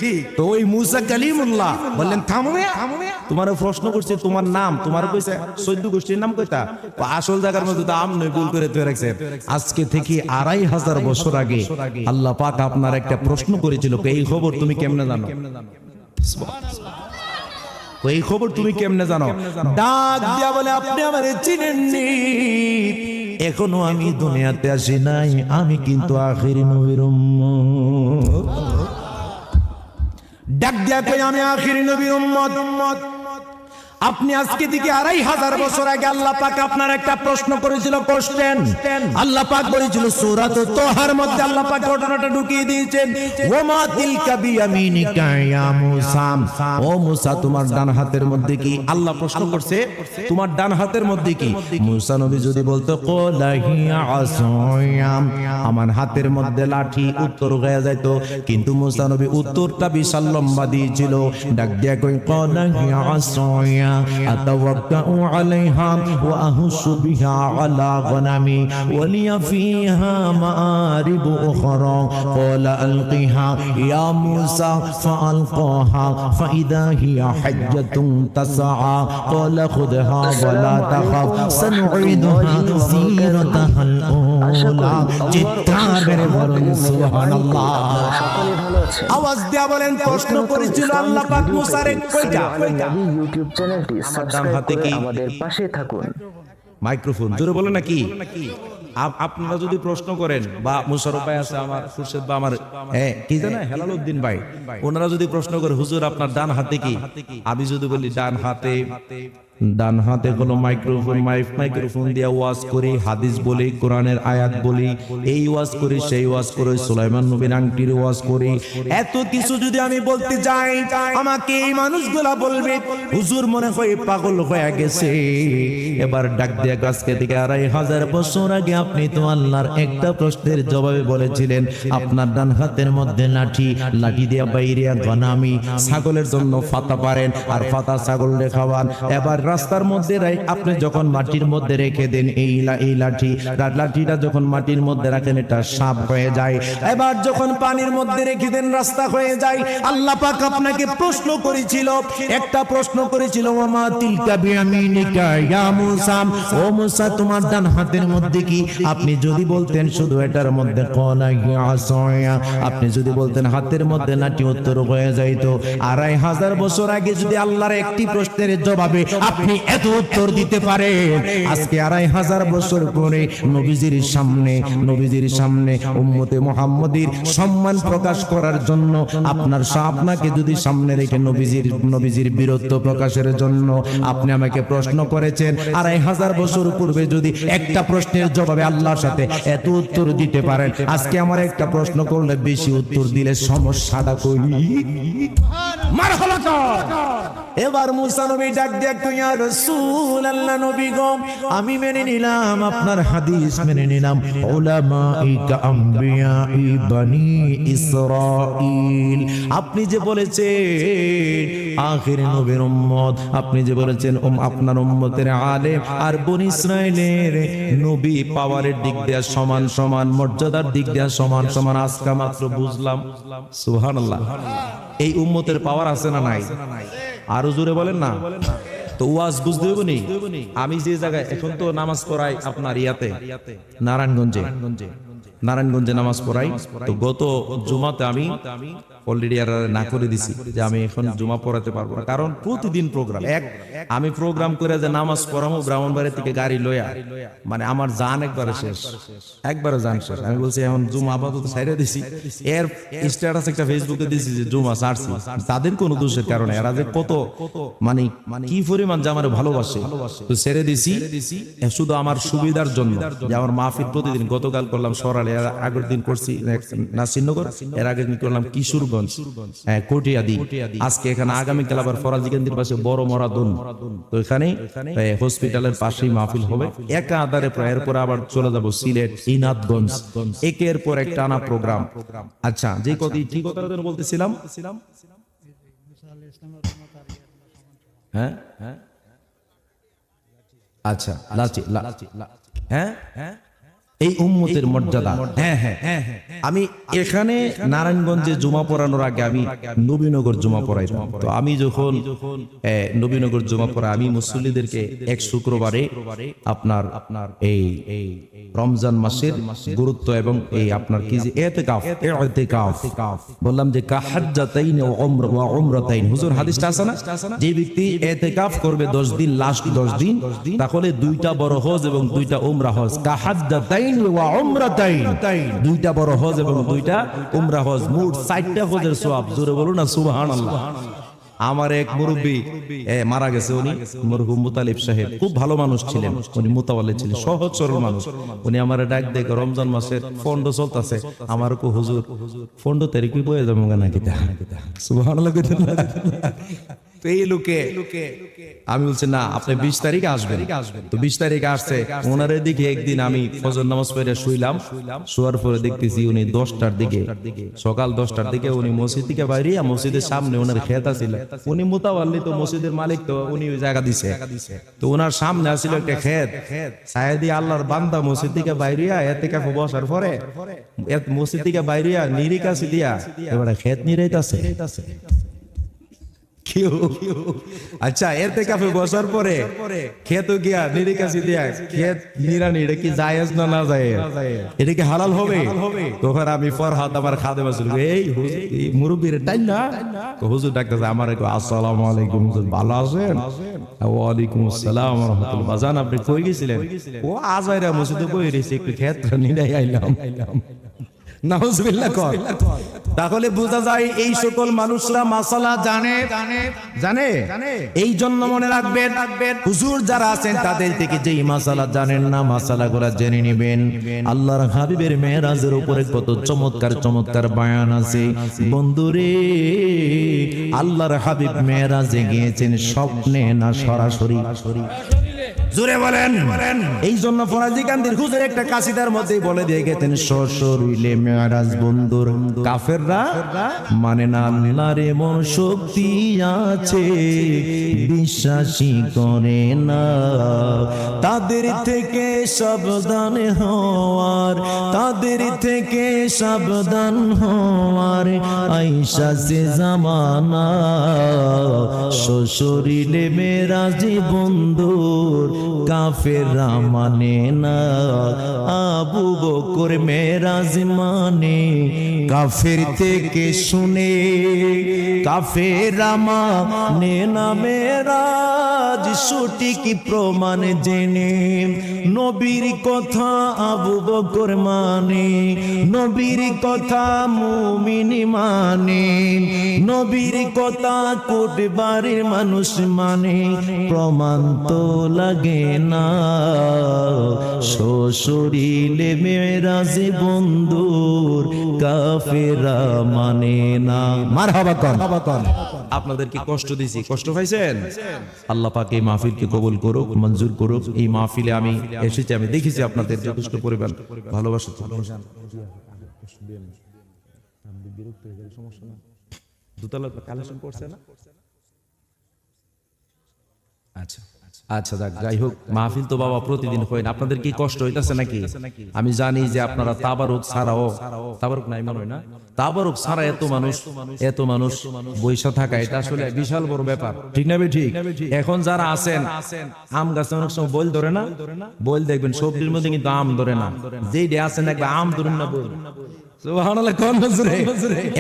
ঠিক। তো ওই মুসা কালিমুল্লাহ বললেন থামো না, তোমার প্রশ্ন করছে তোমার নাম, তোমার কইছে 14 গোষ্ঠীর নাম কইতা। আসল জায়গার মধ্যে তো আমনে ভুল করে রাখছে। আজকে থেকে 2500 বছর আগে আল্লাহ পাক আপনার একটা প্রশ্ন করেছিল, এই খবর তুমি কেমনে জানো? এই খবর তুমি কেমনে জানো? ডাক দিয়া বলে আপনি আমারে চিনেননি, এখনো আমি দুনিয়াতে আসি নাই, আমি কিন্তু আখির নবীর উম্মত। ডাক দিয়া কই আমি আখির নবীর উম্মত। আপনি আজকে থেকে 2500 বছর আগে আল্লাহ পাক আপনার একটা প্রশ্ন করেছিল, কোশ্চেন। আল্লাহ পাক বলেছিল সূরাত তাহার মধ্যে আল্লাহ পাক ঘটনাটা ঢুকিয়ে দিয়েছেন, ওমা তিলকা বিয়ামিনিকা ইয়া মুসা, ও মুসা তোমার ডান হাতের মধ্যে কি? আল্লাহ প্রশ্ন করছে তোমার ডান হাতের মধ্যে কি? মুসা নবী যদি বলতো ক্বালা হিয়া আসয়া, আমার হাতের মধ্যে লাঠি, উত্তর হয়ে যাইতো। কিন্তু মুসা নবী উত্তরটা বিশাল লম্বা দিয়েছিল। ডাক দিয়া কই ক্বালা হিয়া আসয়া أتوكأ عليها وأهش بها على غنمي ولي فيها مآرب أخرى قال ألقها يا موسى فألقاها فإذا هي حية تسعى قال خذها ولا تخف سنعيدها سيرتها الأولى سبحان الله। আওয়াজ দিয়া বলেন প্রশ্ন করেছিল আল্লাহ পাক মুসারে কয়টা? ইউটিউব চ্যানেলটি সাবস্ক্রাইব করে আমাদের পাশে থাকুন। মাইক্রোফোন জোরে বলে নাকি? আপনারা যদি প্রশ্ন করেন, বা মুশারফ ভাই আছে আমার, খুরশেদ বা আমার কি জানে হেলালউদ্দিন ভাই, ওনারা যদি প্রশ্ন করে হুজুর আপনার ডান হাতে কি? আমি যদি বলি ডান হাতে ডান হাতে কোনো মাইক্রোফোন দিয়ে ওয়াজ করি, হাদিস বলি, কোরআনের আয়াত বলি, এই ওয়াজ করি, সেই ওয়াজ করি, সুলাইমান নবীর আংটির ওয়াজ করি। এত কিছু যদি আমি বলতে যাই, আমাকে এই মানুষগুলা বলবে হুজুর মনে হয় পাগল হয়ে গেছে। এবার ডাক দিয়ে আজকে থেকে 2500 বছর আগে আপনি তো আল্লাহর একটা প্রশ্নের জবাবে বলেছিলেন আপনার ডান হাতের মধ্যে লাঠি দিয়ে বাইরে গনামি ছাগলের জন্য ফাতা পারেন আর ফাতা ছাগল খাওয়ান। এবার রাস্তার মধ্যে আপনি যখন মাটির মধ্যে রেখে দেন এই লাঠিটা যখন মাটির মধ্যে রাখেন এটা সাপ হয়ে যায়। এবার যখন পানির মধ্যে রেখে দেন রাস্তা হয়ে যায়। আল্লাহ পাক আপনাকে প্রশ্ন করেছিল, একটা প্রশ্ন করেছিল, ওমা তিলকা বিয়ামিনিকা ইয়া মূসা, ও মূসা তোমার ডান হাতের মধ্যে কি? আপনি যদি বলতেন শুধু এটার মধ্যে কলা ইয়া আসয়া, আপনি যদি বলতেন হাতের মধ্যে লাঠি, উত্তর হয়ে যাইতো। 2500 বছর আগে যদি আল্লাহর একটি প্রশ্নের জবাবে আপনি এত উত্তর দিতে পারেন, আজকে 2500 বছর পরে নবীজির সামনে উম্মতে মুহাম্মাদীর সম্মান প্রকাশ করার জন্য আপনাকে যদি সামনে রেখে নবীজির বীরত্ব প্রকাশের জন্য আপনি আমাকে প্রশ্ন করেছেন, 2500 বছর পূর্বে যদি একটা প্রশ্নের জবাবে আল্লাহর সাথে এত উত্তর দিতে পারেন, আজকে আমার একটা প্রশ্ন করলে বেশি উত্তর দিলে সমস্যাটা কই? মারহাবা। এবার মুসা নবী ডাক দিয়ে কই, ইয়া রাসূলুল্লাহ নবী গো, আমি মেনে নিলাম আপনার হাদিস, মেনে নিলাম উলামাইকা আম্বিয়াই বনি ইসরাঈল, আপনি যে বলেছেন আখির নবীর উম্মত, আপনি যে বলেছেন আপনার উম্মতের আলেম আর বনি ইসরাঈলের নবী পাওয়ারের দিক দিয়ে সমান, মর্যাদার দিক দিয়ে সমান। আজকে মাত্র বুঝলাম। সুবহানাল্লাহ। এই উম্মতের পাওয়ার আছে না নাই? আরো জোরে বলেন না। তো ওয়াজ বুঝতে হবে নি। আমি যে জায়গায় এখন তো নামাজ পড়াই আপনার ইয়াতে নারায়ণগঞ্জে নামাজ পড়াই। তো গত জুমাতে আমি অলরেডি না করে দিছি যে আমি এখন জুমা পড়াতে পারবো না, কারণ প্রতিদিন প্রোগ্রাম। আমি প্রোগ্রাম করে যে নামাজ পড়াবো ব্রাহ্মণবাড়ি থেকে গাড়ি লয়া, মানে আমার জান একবারে শেষ। আমি বলছি এখন জুমা আপাতত ছাইড়া দিছি। এর স্ট্যাটাস একটা ফেসবুকে দিছি যে জুমা ছাড়ছি। তাদের কোনো দোষের কারণে এরা যে কত মানে কি পরিমাণ যে আমার ভালোবাসে, তো ছেড়ে দিছি শুধু আমার সুবিধার জন্য। যে আমার মাহফিল প্রতিদিন, গতকাল করলাম সরালে, এর আগের দিন করছি নাসিরনগর, এর আগের দিন করলাম কিশোরগঞ্জ, কটিয়াদি। আজকে এখানে আগামীকাল আবার ফরাজিগঞ্জের পাশে বড় মরাদুন, তো এখানে হসপিটালের পাশেই মাহফিল হবে। একা আদারে প্রায়, এরপর আবার চলে যাব সিলেট, ইনাদগঞ্জ, একের পর একটা টানা প্রোগ্রাম। আচ্ছা, যে কথা কি কথাটা বলতেছিলাম, হ্যাঁ আচ্ছা, এই উম্মতের মর্যাদা। আমি এখানে নারায়ণগঞ্জে জুমা পড়ানোর আগে আমি নবীনগর জুমা পড়াইতাম। তো আমি যখন নবীনগর জুমা পড়াই, আমি মুসল্লিদেরকে এক শুক্রবারে আপনার এই রমজান মাসের গুরুত্ব এবং এই আপনার কি যে ইতিকাফ বললাম যে কাহাজ্জাতাইন ওয়া উমরাতাইন, হুজুর হাদিসটা আছে না, যে ব্যক্তি ইতিকাফ করবে 10 দিন, লাস্ট 10 দিন, তাহলে 2টা বড় হজ এবং 2টা উমরা হজ, কাহাজ্জাতাইন ওয়া উমরাতাইন, 2টা বড় হজ এবং 2টা উমরা হজ, মোট 4টা হজের সওয়াব। জোরে বলুন না সুবহানাল্লাহ। আমার এক মুরব্বী মারা গেছে, উনি মরহুম মুতালিব সাহেব, খুব ভালো মানুষ ছিলেন, উনি মুতাওয়াল্লিদ ছিলেন, সহজ সরল মানুষ। উনি আমার ডাক দেখে, রমজান মাসের ফন্ড চলতেছে, আমার কো হুজুর ফন্ড তারিখ বয়ে যাবো না কিতা, সুবহানাল্লাহ। তো এই লোকে আমি বলছি না, আপনি 20 তারিখে আসবেন। তো 20 তারিখে আসছে, ওনার দিকে একদিন আমি ফজর নামাজ পড়ে শুইলাম, শোয়ার পরে দেখতেছি উনি 10টার দিকে, সকাল 10টার দিকে উনি মসজিদ থেকে বাইরে, মসজিদের সামনে ওনার খেত আছিল, উনি মুতাওয়াল্লি, তো মসজিদের মালিক, তো উনি ওই জায়গা দিছে। তো ওনার সামনে আসছিল একটা খেত, সায়েদি আল্লাহর বান্দা মসজিদ থেকে বাইরিয়া এতেকাফ বসার পরে মসজিদ থেকে বাইরিয়া নিরিকাছি দিয়া এবারে খেত নিরাইতাছে। আচ্ছা, এতে কাফে বসার পরে খেত গিয়া নিরিকাছি দিয়া খেত নিরানি, এটা কি জায়েজ না না জায়েজ, এটা কি হালাল হবে? তখন আমি ফরহাদ আমার খাদেম আসল, এই মুরব্বীর টাইম না, হুজুর ডাকতেছে আমার, আসসালামু আলাইকুম, হুজুর ভালো আছেন? ওয়ালাইকুম আসসালাম ওয়া রাহমাতুল্লাহ। বাজান আপনি কই গেছিলেন? ও আজাইরা মসজিদে কই রইছি, একটু খেত নিরাই আইলাম। নাউজুবিল্লাহ কর। তাহলে বোঝা যায় এই সকল মানুষরা মাসালা জানে জানে এই জন্য মনে রাখবেন হুজুর যারা আছেন তাদের থেকে যেই মাসালা জানেন না মাসালাগুলো জেনে নেবেন। আল্লাহর হাবিবের মেরাজের উপরে কত চমৎকার চমৎকার বয়ান আছে বন্ধুরে। আল্লাহর হাবিব মেরাজে গিয়েছেন স্বপ্নে না সরাসরি? জোরে বলেন। এই জন্য ফরাজি কান্দির হুজুর একটা কাসিদার মধ্যে বলে দিয়ে গেছেন সশরীরে মেরাজ বন্ধুর কাফেররা মানে না আল্লাহর এমন শক্তি আছে বিশ্বাসী করে না। তাদের থেকে সাবধান হওয়ার তাদের থেকে সাবধান হওয়ার আয়েশা সে জামানা সশরীরে মেরাজি বন্ধুর কাফেররা মানে না। আবু বকর মেরাজ মানে কাফের থেকে শুনে কাফেররা মানে না মেরাজ সঠিক প্রমাণ জেনে। নবীর কথা আবু বকর মানে নবীর কথা মুমিন মানে নবীর কথা কোটি বাড়ির মানুষ মানে প্রমাণ তো লাগে না। সশরীরে মেরাজে বন্ধুর কাফেররা মানে না। মারহাবা কর। আপনাদের কি কষ্ট দিছি? কষ্ট পাইছেন? আল্লাহ পাক এই মাহফিলকে কবুল করুক, মঞ্জুর করুক। এই মাহফিলে আমি এসেছি, আমি দেখেছি আপনাদের যথেষ্ট পরিমাণ ভালোবাসা। দুতলা কালেকশন করছে না? আচ্ছা আচ্ছা, যাই হোক, মাহফিল তো বাবা প্রতিদিন হয় না। আপনাদের কি কষ্ট হইতাছে নাকি? আমি জানি যে আপনারা তাবারুক ছাড়াও, তাবারুক নাই মনে হয় না, তাবারুক ছাড়া এত মানুষ বৈশা থাকা এটা আসলে বিশাল বড় ব্যাপার, ঠিক না? ঠিক। এখন যারা আছেন, আম গাছে অনেক সময় বইল ধরে না, বইল দেখবেন সবজির মধ্যে কিন্তু আম ধরে না, যেই আছেন দেখবেন আম ধরুন না বইল।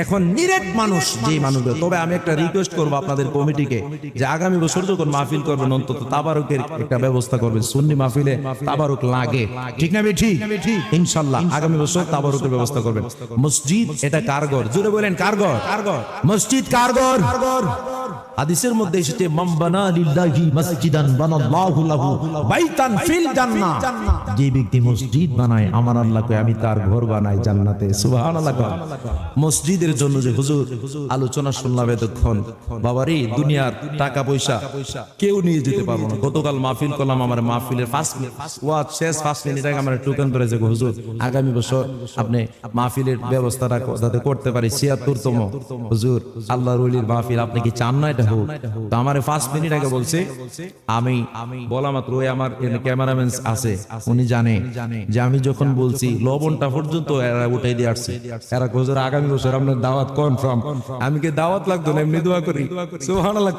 এখন নিরেট মানুষ যে মানুষগুলো, তবে আমি একটা রিকোয়েস্ট করবো আপনাদের কমিটিকে যে আগামী বছর যখন মাহফিল করবেন অন্তত তাবারুকের একটা ব্যবস্থা করবেন। সুন্নি মাহফিলে তাবারুক লাগে, ঠিক না? ঠিক। ইনশাআল্লাহ আগামী বছর তাবারুকের ব্যবস্থা করবেন। মসজিদ এটা কারগর, জুড়ে বলেন কারগর। মসজিদ কারগর। হাদিসের মধ্যে এসেছে মান বানা লিল্লাহি মসজিদান বানাল্লাহু লাহু বাইতান ফিল জান্নাহ। যে ব্যক্তি মসজিদ বানায় আমার আল্লাহকে আমি তার ঘর বানাই জান্নাতে। সুবহানাল্লাহ। মসজিদের জন্য যে হুজুর আলোচনা শুনলাম এতক্ষণ, বাবারে দুনিয়ার টাকা পয়সা কেউ নিয়ে যেতে পারবো না। গতকাল মাহফিল করলাম, আমার মাহফিলের ওয়াজ শেষ 5 মিনিট আগে আমার টোকেন ধরে যে হুজুর আগামী বছর আপনি মাহফিলের ব্যবস্থাটা যাতে করতে পারি, 76তম হুজুর আল্লাহর ওলির মাহফিল, আপনি কি চান না এটা হোক? তো আমার 5 মিনিট আগে বলছে, আমি বলা মাত্র ওই আমার ক্যামেরাম্যান আছে, উনি জানে যে আমি যখন বলছি লবণটা পর্যন্ত এরা উঠাই দিয়ে আসছে। এরা হুজুর আগামী বছর আপনার দাওয়াত কনফার্ম। আমি কি দাওয়াত লাগতো না, এমনি দোয়া করি। সুবহানাল্লাহ।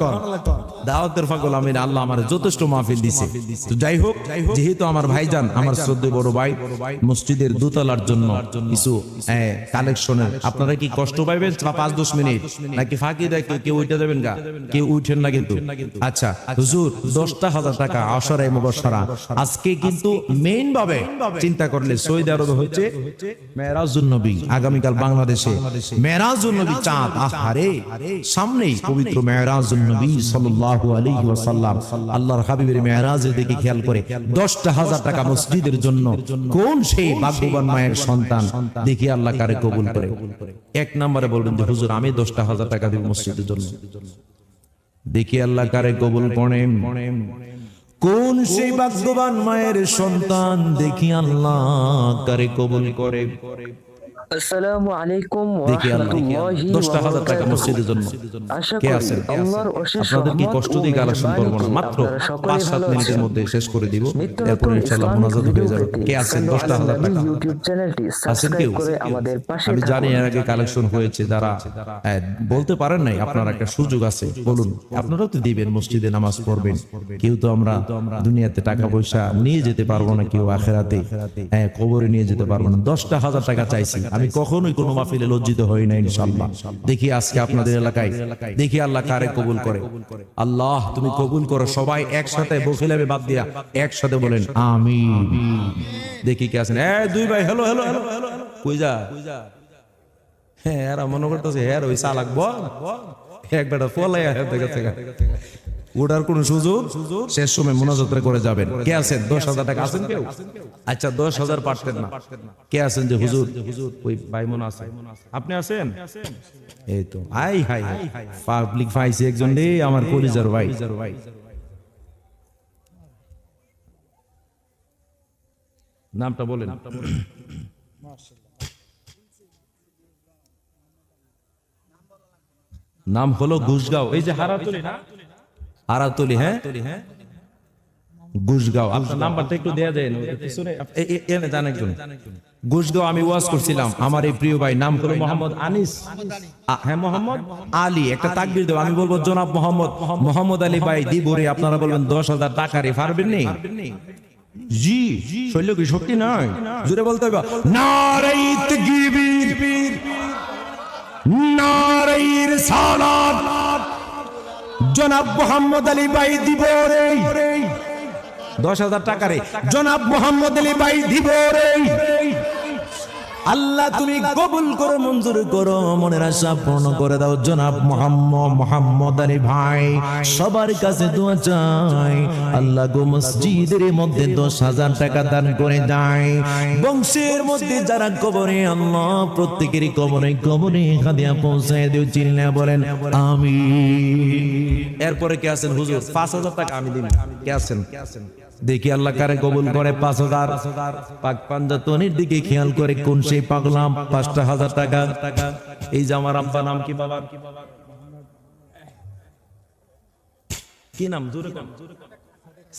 দাওয়াতের ফাগল আমি, আল্লাহ আমার যথেষ্ট মাহফিল দিছে। তো যাই হোক, যেহেতু আমার ভাইজান, আমার শ্রদ্ধেয় বড় ভাই মসজিদের দোতলার জন্য কিছু কালেকশনের, আপনারা কি কষ্ট পাইবেন 5-10 মিনিট নাকি ফাঁকি দেয় কেউ উঠে দেবেন? গা কেউ উঠেন না কিন্তু। আচ্ছা হুজুর 10,000 টাকা আশরায়ে মুবাশশারা। আজকে কিন্তু মেইন ভাবে চিন্তা করলে সৌদি আরবে হচ্ছে মেরাজুন নবী, আগামীকাল বাংলাদেশে মেরাজুন নবী চাঁদ। আহারে সামনেই পবিত্র মেরাজুন নবী সাল্লাল্লাহু আলাইহি ওয়াসাল্লাম। আল্লাহর হাবিবের মেরাজের দিকে খেয়াল করে 10,000 টাকা মসজিদের জন্য। কোন সেই ভাগ্যবান মায়ের সন্তান? দেখি আল্লাহ কারে কবুল করে। এক নম্বরে বলবেন যে হুজুর আমি 10,000 টাকা দিব মসজিদের জন্য। দেখি আল্লাহ কারে কবুল করেন। কোন সেই ভাগ্যবান মায়ের সন্তান? দেখি আল্লাহ কারে কবুল করে। আসসালামু আলাইকুম ওয়া দেখি আল্লাহ রাহমাতুল্লাহি 10,000 টাকা মসজিদের জন্য কে আছেন? আপনাদের কি কষ্ট দিয়ে কালেকশন করব না, মাত্র 5-7 মিনিটের মধ্যে শেষ করে দিব, এরপর ইনশাআল্লাহ মুনাজাত হয়ে যাবে। কে আছেন 10,000 টাকা? ইউটিউব চ্যানেলটি সাবস্ক্রাইব করে আমাদের পাশে আমি জানি এর আগে কালেকশন হয়েছে, যারা বলতে পারেন নাই, আপনার একটা সুযোগ আছে, বলুন। আপনারাও তো দিবেন, মসজিদে নামাজ পড়বেন। কেউ তো আমরা দুনিয়াতে টাকা পয়সা নিয়ে যেতে পারবো না, কেউ আখিরাতে কবরে নিয়ে যেতে পারবো না। 10,000 টাকা চাইছি। আমি কখনোই কোনো মাহফিলে লজ্জিত হই না ইনশাআল্লাহ। দেখি আজকে আপনাদের এলাকায়, দেখি আল্লাহ কারে কবুল করে। আল্লাহ তুমি কবুল করো। সবাই একসাথে বখিলামে বাদ দিয়া একসাথে বলেন আমিন। দেখি কে আছেন? দুই ভাই, হ্যালো হ্যালো হ্যালো, কই যা? হ্যাঁ এরা মনে করতেছে হ্যাঁ ওই চালাক বল একবার পলাই গেছে ওটার কোন সুযোগ শেষ সময় মোনাজাত করে যাবেন। কে আছেন 10,000 টাকা আছেন কেউ? আচ্ছা 10,000 পারতেন না, কে আছেন যে হুজুর? ওই ভাই মনে আছে, আপনি আছেন? এই তো আই হাই পাবলিক পাইছে একজন রে আমার কলিজার ভাই। নামটা বলেন। নাম হলো ঘুষগাঁও, এই যে হারাতলি না, হারাতলি, হ্যাঁ ঘুষগাঁও। আপনার নাম্বারটা একটু দেয়া যায় না পিছনে, এনে জানেন একজন ঘুষগাঁও। আমি ওয়াজ করছিলাম, আমার এই প্রিয় ভাই নাম হলো মোহাম্মদ আনিস, হ্যাঁ মোহাম্মদ আলী। একটা তাকবীর দেব, আমি বলবো জনাব মোহাম্মদ আলী ভাই দিবরে, আপনারা বলবেন 10,000 টাকা রে, পারবেন নি? জি শৈল কি শক্তি নাই, জোরে বলতে হবে নারে তাকবীর নারে রিসালাত, জনাব মোহাম্মদ আলী ভাই দিব রে 10,000 টাকা রে, জনাব মোহাম্মদ আলী ভাই দিব রে। আল্লাহ তুমি কবুল করো, মঞ্জুর করো, মনের আশা পূর্ণ করে দাও। জনাব মোহাম্মদ আলী ভাই সবার কাছে দোয়া চাই, আল্লাহ গো মসজিদের মধ্যে 10,000 টাকা দান করে যায়। বংশের মধ্যে যারা কবরে, আল্লাহ প্রত্যেকেরই কবরে কবরে হাদিয়া পৌঁছায় দিও, চিল্লা বলেন আমিন। এরপরে কে আছেন হুজুর? 5,000 টাকা আমি দিন, কে আছেন দেখি আল্লাহ কারে কবুল করে। 5,000 পাক পাঞ্জাতনির দিকে খেয়াল করে, কোন সেই পাগলাম 5,000 টাকা। এই যে আমার আব্বা নাম কি বাবা, কি নাম জোরে কোন?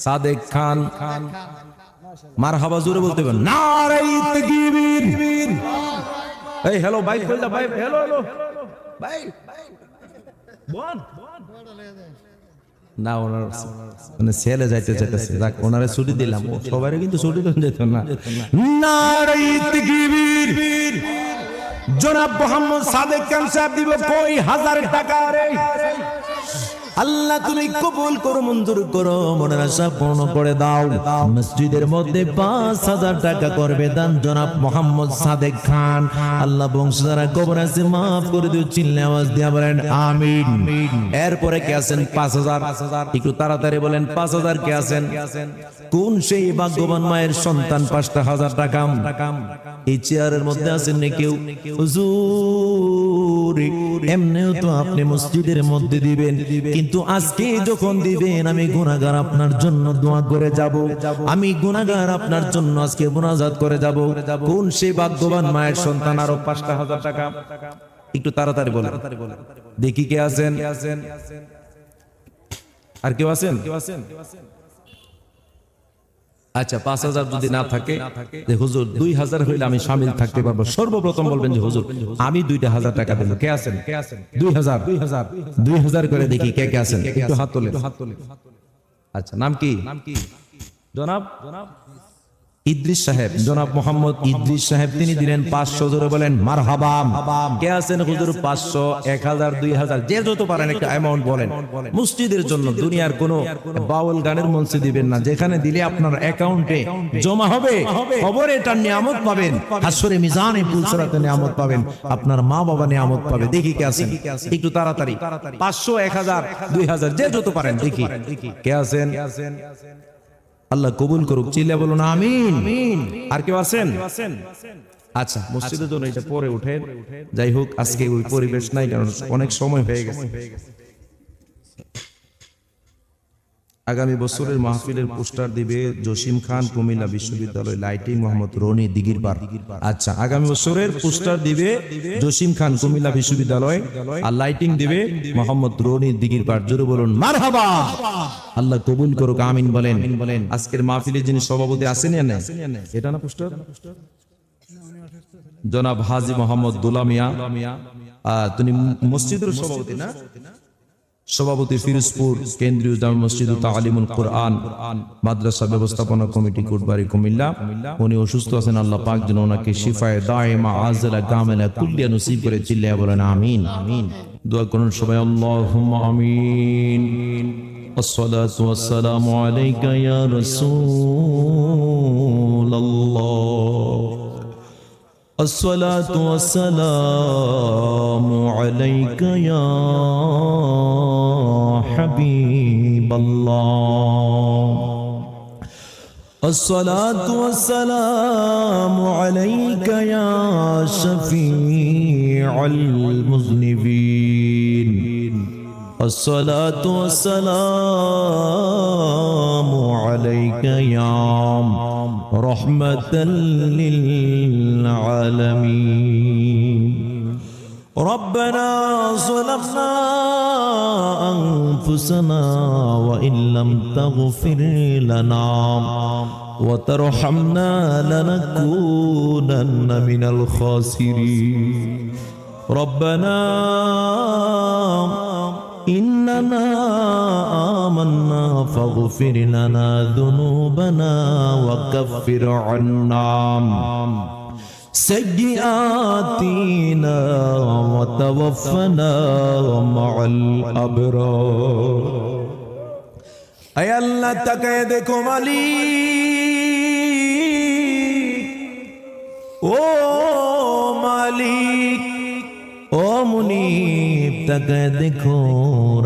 সাদেক খান। মারহাবা জোরে বলতে হবে নারে তাকবীর। এই হ্যালো ভাই কইলা ভাই, হ্যালো হ্যালো ভাই বল না, ওনার মানে ছেলে যাইতে চাইতেছে, যাক ওনারে ছুটি দিলাম, সবাই কিন্তু ছুটি দেন যেত না। নারে তাকবীর। জনাব মোহাম্মদ সাদেক খান সাহেব দিব কই 1000 টাকা রে। আল্লাহ তুমি কবুল করো, মঞ্জুর করো, মনের আশা পূর্ণ করে দাও। মসজিদের মধ্যে 5,000 টাকা করবে দান জনাব মোহাম্মদ সাদেক খান। আল্লাহ বংশ যারা কবর আছে মাফ করে দিও, চিল্লা আওয়াজ দিয়া বলেন আমিন। এরপরে কে আছেন 5,000? একটু তাড়াতাড়ি বলেন 5,000 কে আছেন? কোন সেই ভাগ্যবান মায়ের সন্তান 5,000 টাকা? এই চেয়ারের মধ্যে আছেন না কেউ? হুজুর এমনিও তো আপনি মসজিদের মধ্যে দিবেন, কিন্তু আজকে যখন দিবেন আমি গুনাহগার আপনার জন্য দোয়া করে যাব, আমি গুনাহগার আপনার জন্য আজকে মুনাজাত করে যাব। কোন সেই ভাগ্যবান মায়ের সন্তান আরো 5,000 টাকা? একটু তাড়াতাড়ি বলেন দেখি কে আছেন? আর কেউ আছেন? আচ্ছা 5,000 যদি না থাকে, যে হুজুর 2,000 হইলে আমি শামিল থাকতে পারবো, সর্বপ্রথম বলবেন যে হুজুর আমি 2,000 টাকা দেব। কে আছেন? 2,000 করে দেখি কে কে আছেন, একটু হাত তোলেন। আচ্ছা নাম কি? জনাব ইদ্রিস সাহেব, জনাব মোহাম্মদ ইদ্রিস সাহেব, তিনি দিলেন 500। জোরে বলেন মারহাবা। কে আছেন হুজুর? 500, 1,000, 2,000 যে যত পারেন একটা অ্যামাউন্ট বলেন মসজিদের জন্য। দুনিয়ার কোনো বাউল গানের মঞ্চে দিবেন না, যেখানে দিলে আপনার অ্যাকাউন্টে জমা হবে, খবরে এটার নিয়ামত পাবেন, হাসরে মিজানে পুলসরাতে নিয়ামত পাবেন, আপনার মা বাবা নিয়ামত পাবে। দেখি কে আছেন, একটু তাড়াতাড়ি। 500, 1,000, 2,000 যে যত পারেন দেখি কে আছেন। আল্লাহ কবুল করুক, চিল্লা বলুন আমিন। আর কেউ আছেন? আচ্ছা মসজিদের জন্য এটা পরে উঠে, যাই হোক আজকে ওই পরিবেশ নাই, কারণ অনেক সময় হয়ে গেছে। আগামী বছরের মাহফিলের পোস্টার দিবে জসিম খান, কুমিল্লা বিশ্ববিদ্যালয়, লাইটিং মোহাম্মদ রনি দিগিরপাড়। আচ্ছা আগামী বছরের পোস্টার দিবে জসিম খান, কুমিল্লা বিশ্ববিদ্যালয়, আর লাইটিং দিবে মোহাম্মদ রনি দিগিরপাড়। জোরে বলুন মারহাবা। আল্লাহ কবুল করুক, আমিন বলেন। আজকের মাহফিলে যিনি সভাপতি আছেন না, এটা না পোস্টার, জনাব হাজী মোহাম্মদ দুলামিয়া, তিনি মসজিদের সভাপতি না? সভাপতি ফিরোজপুর কেন্দ্রীয় জামে মসজিদ তালিমুল কোরআন মাদ্রাসা ব্যবস্থাপনা কমিটি কোটবাড়ি কুমিল্লা। উনি অসুস্থ আছেন, আল্লাহ পাক যেন ওনাকে শিফায়ে দায়েমা আজলা কামেলা কুল্লিয়া নসিব করে, চিল্লায়া বলেন আমিন। দোয়া করুন সবাই আল্লাহুম্মা আমিন। আসসালাতু ওয়াসসালামু আলাইকা ইয়া রাসূলুল্লাহ। الصلاة والسلام عليك يا حبيب الله الصلاة والسلام عليك يا شفيع المذنبين الصلاة والسلام عليك يا رحمة للعالمين ربنا ظلمنا أنفسنا وإن لم تغفر لنا وترحمنا لنكونن من الخاسرين ربنا إننا آمنا فاغفر لنا ذنوبنا وكفر عنا سيئاتنا وتوفنا مع الأبرار أي الله تكيدكم مالك ও মালিক ও মুনিব তাকায় দেখো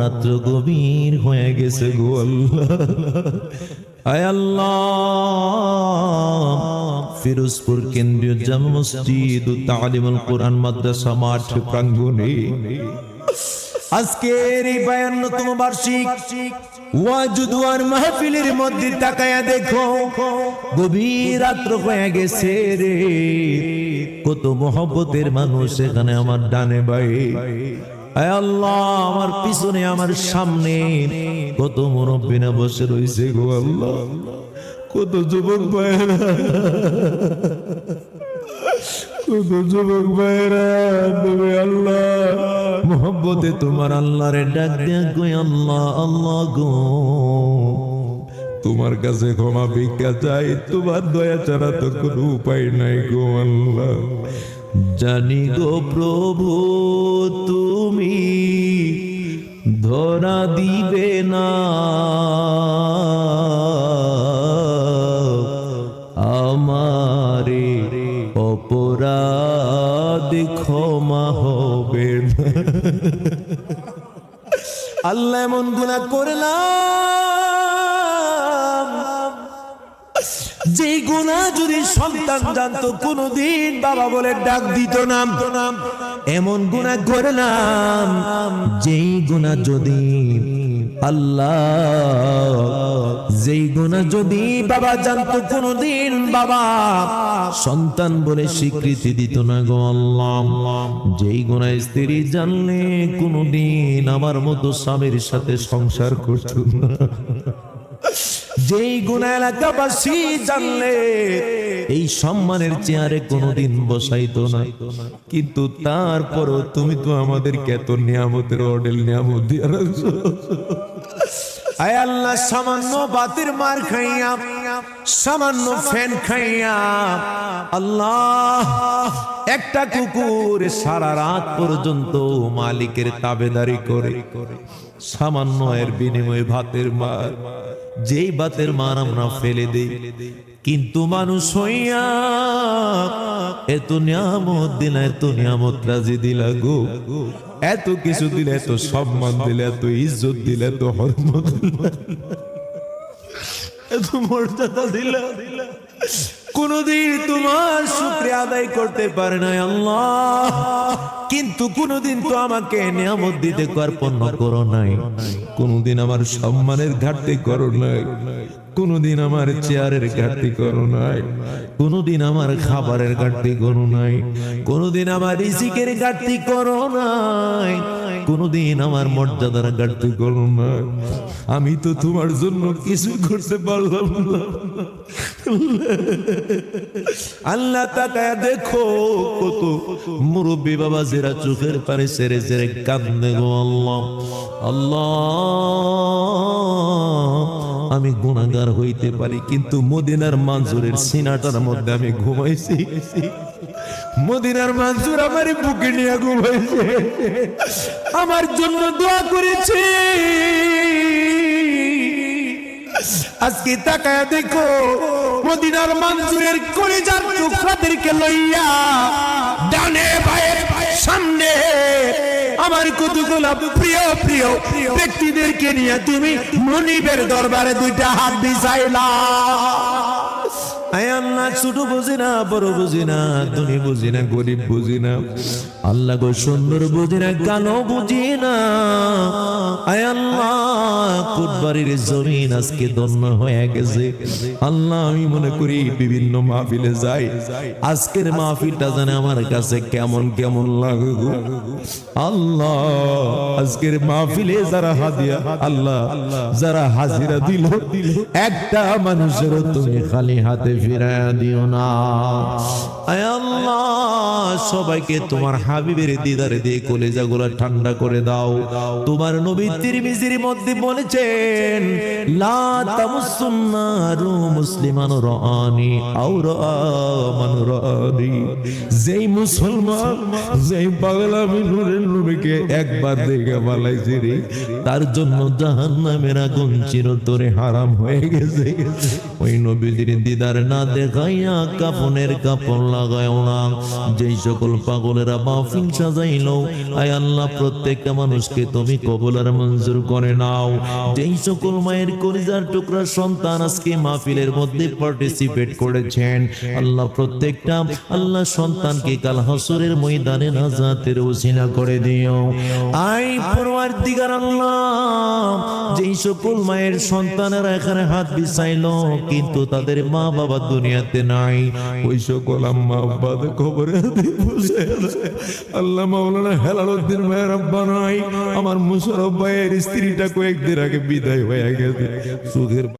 রাত্র গভীর হয়ে গেছে গো আল্লাহ আয় আল্লাহ ফিরোজপুর কেন্দ্রীয় জামে মসজিদ ও তালিমুল কোরআন মাদ্রাসা মাঠ প্রাঙ্গণে আজকের এই 52তম বার্ষিক ওয়াজুদওয়ার মাহফিলের মধ্যে তাকায়া দেখো গভীর রাত্র হয়ে গেছে রে কত মহব্বতের মানুষ এখানে আমার ডানে বায়ে আয় আল্লাহ আমার পিছনে আমার সামনে কত মুরব্বিনা বসে রয়েছে গো আল্লাহ কত যুবক ভাইরা কত যুবক ভাইরা তুমি আল্লাহ মোহব্বতে তোমার আল্লাহরে ডাক দিয়া কই আল্লাহ আল্লাহ গো তোমার কাছে ক্ষমা ভিক্ষা চাই তোমার দয়া ছাড়া তো কোনো উপায় নাই গো আল্লাহ জানি গো প্রভু তুমি ধরা দিবে না আমারে অপরাধ ক্ষমা হবে না আল্লাহ এমন গুনাহ করলাম যে গুনাহ যদি সন্তান জানতো কোনদিন বাবা বলে ডাক দিত না এমন গুনাহ করলাম যেই গুনাহ যদি আল্লাহ যেই গুনাহ যদি বাবা জানতো কোনদিন বাবা সন্তান বলে স্বীকৃতি দিত না গো আল্লাহ যেই গুনাহ স্ত্রী জানলে কোনদিন আমার মতো স্বামীর সাথে সংসার করতো না যেই গুনাহ এলাকাবাসী জানলে এই সম্মানের চেয়ারে কোনোদিন বসাইতো না কিন্তু তারপরও তুমি তো আমাদেরকে এত নিয়ামতের অডেল নিয়ামত দিয়ে রাখছো আয় আল্লাহ সামান্য বাতের মার খাইয়া সামান্য ফ্যান খাইয়া আল্লাহ একটা কুকুর সারা রাত পর্যন্ত মালিকের তাবেদারি করে সামান্য এর বিনিময়ে ভাতের মার যেই ভাতের মার আমরা ফেলে দেই কিন্তু মানুষ হইয়া এত নিয়ামত দিলা এত নিয়ামত রাজি দিলা গো এত কিছু দিলে এত সম্মান দিলে এত ইজ্জত দিলে এত হরমত এত মর্যাদা দিলা কোনদিন তোমার শুকরিয়া আদায় করতে পারে না আল্লাহ কিন্তু কোনদিন তো আমাকে নিয়ামত দিতে কার্পণ্য করো নাই কোনদিন আমার সম্মানের ঘাটতি করো নাই কোনদিন আমার চেয়ারের ঘাটতি করো নাই কোনদিন আমার খাবারের ঘাটতি করো নাই কোনদিন আমার রিজিকের ঘাটতি করো নাই কোনদিন আমার মর্যাদার ঘাটতি করো নাই আমি তো তোমার জন্য কিছু করতে পারলাম না আল্লাহ তাকায়া দেখো কত মুরব্বী বাবা যারা চোখের পানি ছেড়ে ছেড়ে কাঁদে গো আল্লাহ আল্লাহ আমি গুনাহগার হইতে পারি কিন্তু মদিনার মঞ্জুরের সিনাটার মধ্যে আমি ঘুমাইছি মদিনার মঞ্জুর আমার বুকে নিয়ে ঘুমাইছে আমার জন্য দোয়া করেছে আজকে তাকায়া দেখো মদিনার মঞ্জুরের কলিজার টুকরাদেরকে লইয়া ডানে বায়ে সামনে আমার কতগুলো প্রিয় প্রিয় ব্যক্তিদেরকে নিয়ে তুমি মনিবের দরবারে দুইটা হাত বিছাইলা। আয় আল্লাহ, ছোট বুঝি না, বড় বুঝি না, ধনী বুঝি না, গরিব বুঝি না, আল্লাহ গো সুন্দর বুঝি না, কালো বুঝি না। আয় আল্লাহ, কোটবাড়ির জমিন আজকে ধন্য হয়ে গেছে। আল্লাহ, আমি মনে করি বিভিন্ন মাহফিলে যাই, আজকের মাহফিলটা জানে আমার কাছে কেমন কেমন লাগে গো আল্লাহ। আজকের মাহফিলে যারা হাদিয়া, আল্লাহ যারা হাজিরা দিল, একটা মানুষেরও তুমি খালি হাতে ফিরায়া দিও না। আয় আল্লাহ, সবাইকে তোমার হাবিবের দিদারে দিয়ে কলেজাগুলো ঠান্ডা করে দাও। তোমার নবী তিরমিজির মধ্যে বলেছেন, লা তামুসুন নারু মুসলিমান রাআনি আও রাআ মান রাআনি। যেই মুসলমান, যেই পাগল আমি নূরের নবীকে একবার দেখে পালাইছে রে, তার জন্য জাহান্নামের আগুন চিরতরে হারাম হয়ে গেছে। ওই নবীর দিদার না দেখাইয়া কাফনের কাপড় লাগায়ও না। যেই সকল পাগলেরা মাহফিল সাজাইলো, আয় আল্লাহ প্রত্যেকটা মানুষকে তুমি কবুল আর মঞ্জুর করে নাও। যেই সকল মায়ের কলিজার টুকরা সন্তান আজকে মাহফিলের মধ্যে পার্টিসিপেট করেছেন, আল্লাহ প্রত্যেকটা আল্লাহ সন্তানকে কাল হাসরের ময়দানে নাজাতের ওসিলা করে দিও। আই পরওয়ারদিগার আল্লাহ, যেই সকল মায়ের সন্তানেরা এখানে হাত বিছাইলো কিন্তু তাদের মা বাবা দুনিয়াতে নাই, ওই সকল আম্মা আব্বাদের কবরে বসে আল্লাহ মাওলানা হেলালুদ্দিন ভাইয়ের আব্বা নাই, আমার মুশারফ ভাইয়ের স্ত্রীটা কয়েকদিন আগে বিদায় হয়ে গেছে। সুখের